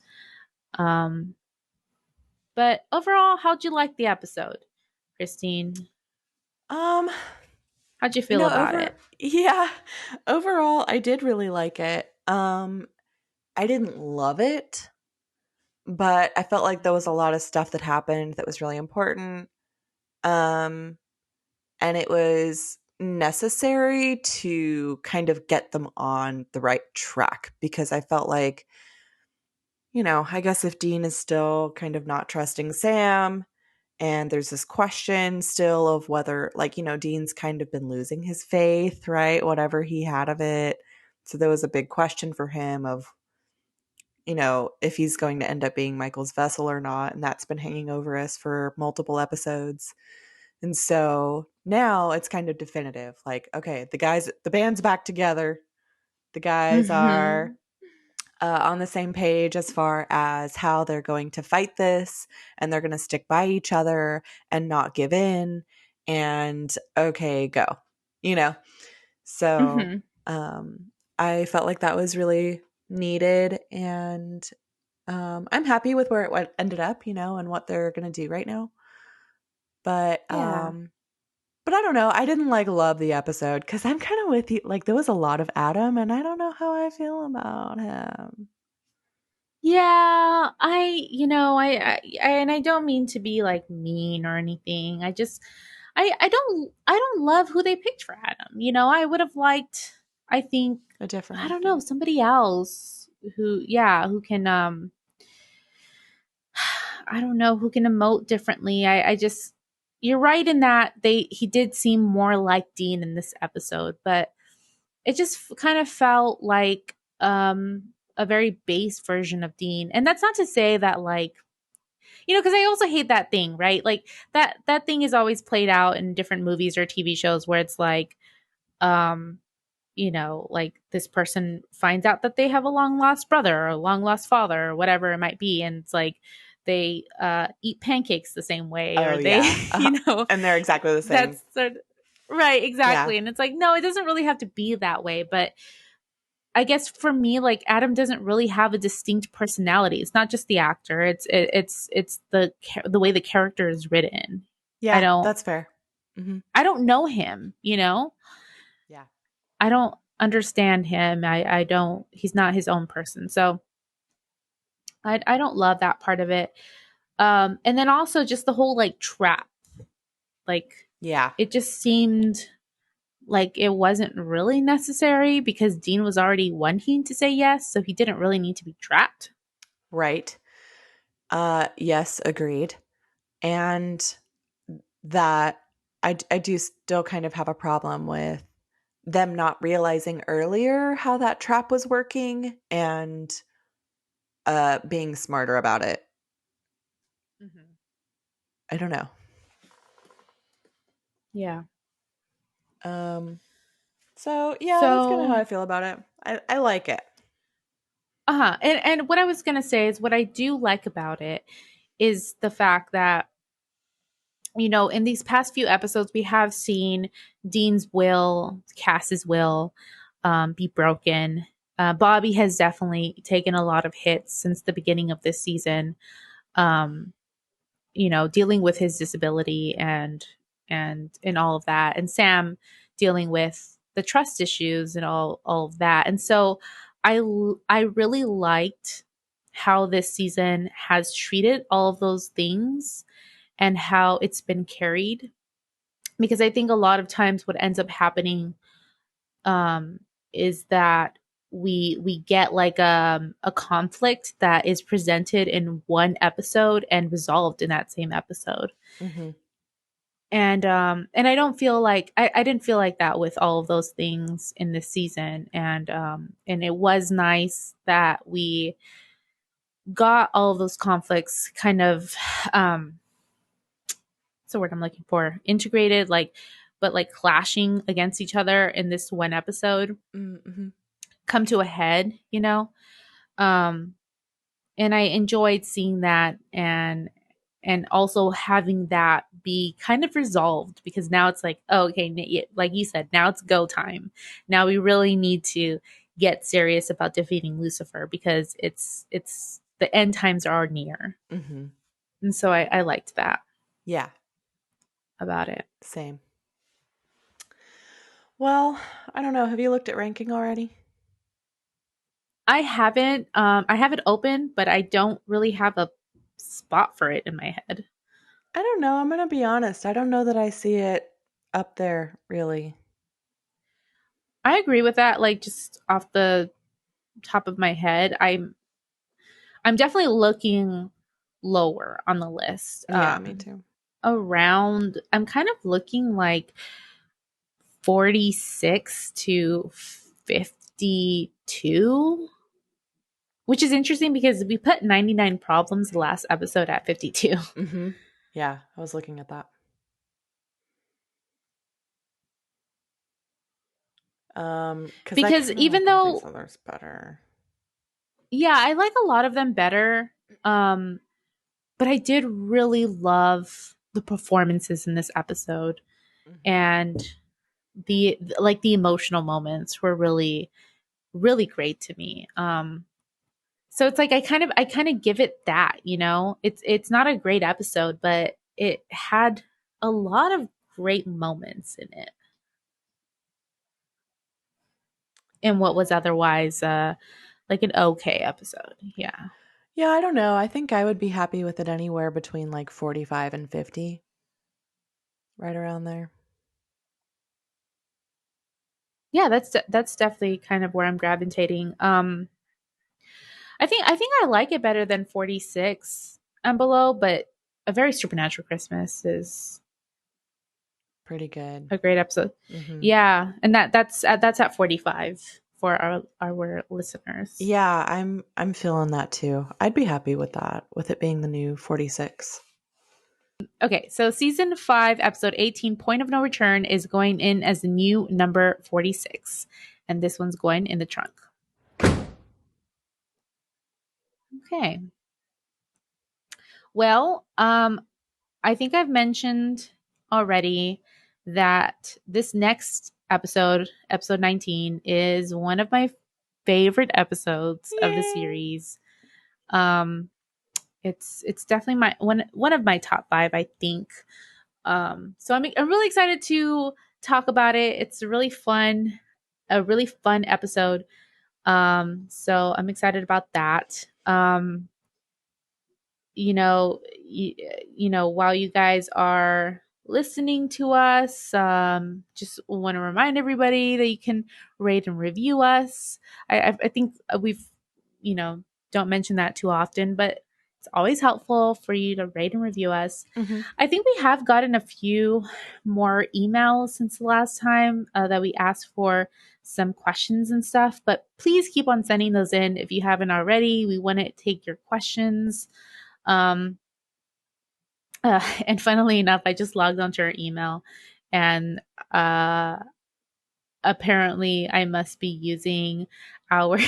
But overall, how'd you like the episode, Christine? How'd you feel about it? Yeah. Overall, I did really like it. I didn't love it, but I felt like there was a lot of stuff that happened that was really important. And it was necessary to kind of get them on the right track, because I felt like, I guess if Dean is still kind of not trusting Sam, and there's this question still of whether, like, Dean's kind of been losing his faith, right? Whatever he had of it. So there was a big question for him of, if he's going to end up being Michael's vessel or not. And that's been hanging over us for multiple episodes. And so now it's kind of definitive. Like, okay, the band's back together. The guys are on the same page as far as how they're going to fight this, and they're going to stick by each other and not give in, and okay, go, so I felt like that was really needed, and I'm happy with where it ended up, and what they're going to do right now, but but I don't know, I didn't love the episode, because I'm kind of with you, like there was a lot of Adam, and I don't know how I feel about him. Yeah, I and I don't mean to be like mean or anything. I I don't love who they picked for Adam. I would have liked, I think, a different I don't actor. know, somebody else who can I don't know, who can emote differently. I just, you're right in that he did seem more like Dean in this episode, but it just kind of felt like a very base version of Dean. And that's not to say that, like, because I also hate that thing, right? Like that thing is always played out in different movies or TV shows where it's like, um, like this person finds out that they have a long lost brother or a long lost father or whatever it might be, and it's like they eat pancakes the same way, Oh or they, yeah. And they're exactly the same. that's right, exactly. Yeah. And it's like, no, it doesn't really have to be that way, but I guess for me, like, Adam doesn't really have a distinct personality. It's not just the actor. It's the way the character is written. Yeah, that's fair. Mm-hmm. I don't know him, Yeah. I don't understand him. I don't, he's not his own person. So I don't love that part of it. And then also just the whole like trap. Like, yeah, it just seemed like it wasn't really necessary because Dean was already wanting to say yes, so he didn't really need to be trapped. Right. Yes, agreed. And that I do still kind of have a problem with them not realizing earlier how that trap was working and being smarter about it. Mm-hmm. I don't know. Yeah. So yeah, that's kind of how I feel about it. I like it. And what I was gonna say is what I do like about it is the fact that, in these past few episodes, we have seen Dean's will, Cass's will, be broken. Bobby has definitely taken a lot of hits since the beginning of this season. Um, dealing with his disability and all of that, and Sam dealing with the trust issues and all of that. And so I really liked how this season has treated all of those things and how it's been carried, because I think a lot of times what ends up happening is that we get like a conflict that is presented in one episode and resolved in that same episode. Mm-hmm. And I don't feel like I didn't feel like that with all of those things in this season. And it was nice that we got all of those conflicts kind of what's the word I'm looking for? Integrated, but like clashing against each other in this one episode, Mm-hmm. come to a head, Um, and I enjoyed seeing that, and also having that be kind of resolved, because now it's like, oh, okay, like you said, now it's go time. Now we really need to get serious about defeating Lucifer, because it's the end times are near. Mm-hmm. And so I liked that. Yeah. About it. Same. Well, I don't know. Have you looked at ranking already? I haven't. I have it open, but I don't really have a spot for it in my head. I don't know. I'm going to be honest. I don't know that I see it up there, really. I agree with that. Like, just off the top of my head, I'm definitely looking lower on the list. Yeah, me too. I'm kind of looking like 46 to 52, which is interesting because we put 99 Problems the last episode at 52. Mm-hmm. Yeah, I was looking at that. Because even though these others better. Yeah, I like a lot of them better. But I did really love the performances in this episode. Mm-hmm. And the emotional moments were really, really great to me. So it's like I kind of give it that, It's not a great episode, but it had a lot of great moments in it. In what was otherwise like an okay episode. Yeah. Yeah, I don't know. I think I would be happy with it anywhere between like 45 and 50. right around there. Yeah, that's definitely kind of where I'm gravitating. I think I like it better than 46 and below, but A Very Supernatural Christmas is pretty good. a great episode. Mm-hmm. Yeah, and that's at 45 for our listeners. Yeah, I'm feeling that too. I'd be happy with that, with it being the new 46. Okay, so season 5, episode 18, Point of No Return, is going in as the new number 46, and this one's going in the trunk. Okay. Well, I think I've mentioned already that this next episode, episode 19, is one of my favorite episodes of the series. It's definitely my one of my top 5, I think. So I'm really excited to talk about it. It's a really fun episode. So I'm excited about that. While you guys are listening to us, just want to remind everybody that you can rate and review us. I think we've, don't mention that too often, but it's always helpful for you to rate and review us. Mm-hmm. I think we have gotten a few more emails since the last time that we asked for some questions and stuff, but please keep on sending those in if you haven't already. We want to take your questions. And funnily enough, I just logged onto our email, and apparently I must be using our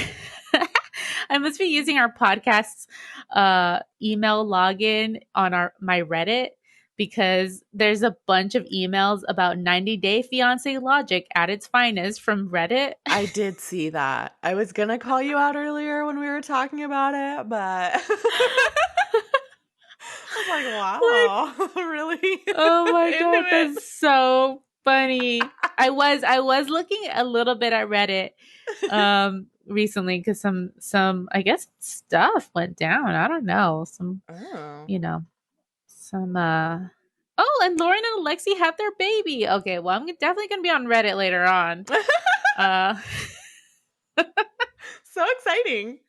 podcast's email login on my Reddit, because there's a bunch of emails about 90 Day Fiance logic at its finest from Reddit. I did see that. I was going to call you out earlier when we were talking about it, but I was like, wow, really? Oh my God, that's so funny. I was looking a little bit at Reddit recently because some I guess stuff went down. I don't know. Some oh, and Lauren and Alexi have their baby. Okay, well, I'm definitely gonna be on Reddit later on. So exciting.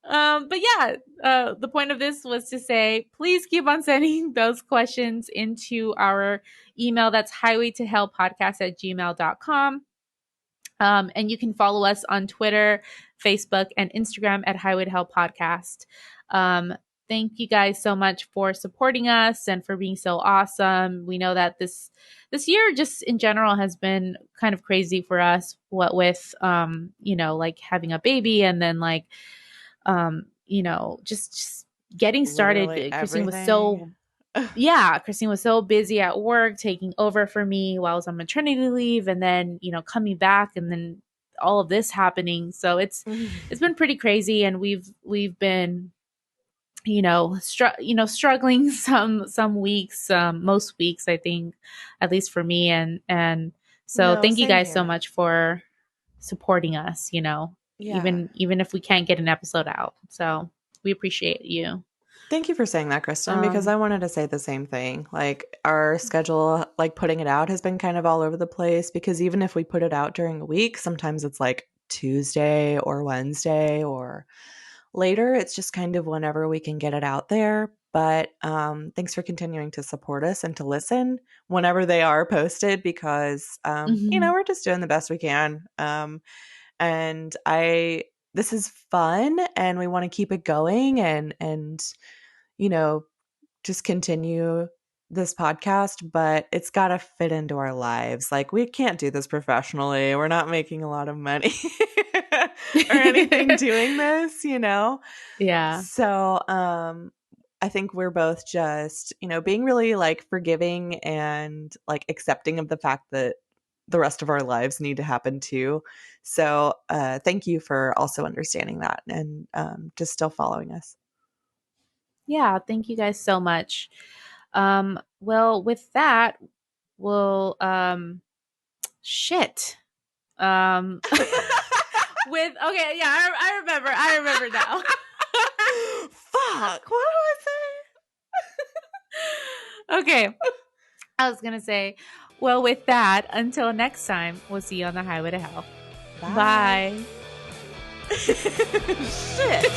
But yeah, the point of this was to say, please keep on sending those questions into our email. That's highwaytohellpodcast@gmail.com. And you can follow us on Twitter, Facebook, and Instagram at Highway to Hell Podcast. Thank you guys so much for supporting us and for being so awesome. We know that this year just in general has been kind of crazy for us, what with like having a baby and then like just getting started. Christine was so Christine was so busy at work taking over for me while I was on maternity leave, and then coming back, and then all of this happening. So it's been pretty crazy, and we've been struggling some weeks, most weeks, I think, at least for me, and so thank you guys so much for supporting us, even if we can't get an episode out. So we appreciate you. Thank you for saying that, Kristen, because I wanted to say the same thing. Like, our schedule, like putting it out, has been kind of all over the place, because even if we put it out during a week, sometimes it's like Tuesday or Wednesday or later. It's just kind of whenever we can get it out there. But thanks for continuing to support us and to listen whenever they are posted, because we're just doing the best we can. And this is fun, and we want to keep it going and just continue this podcast, but it's got to fit into our lives. Like, we can't do this professionally. We're not making a lot of money or anything doing this, Yeah. So I think we're both just, being really like forgiving and like accepting of the fact that the rest of our lives need to happen too. So thank you for also understanding that and just still following us. Yeah, thank you guys so much. Well, with that, we'll shit. With I remember now. Fuck, what was I? Okay. I was going to say, well, with that, until next time, we'll see you on the highway to hell. Bye. Shit.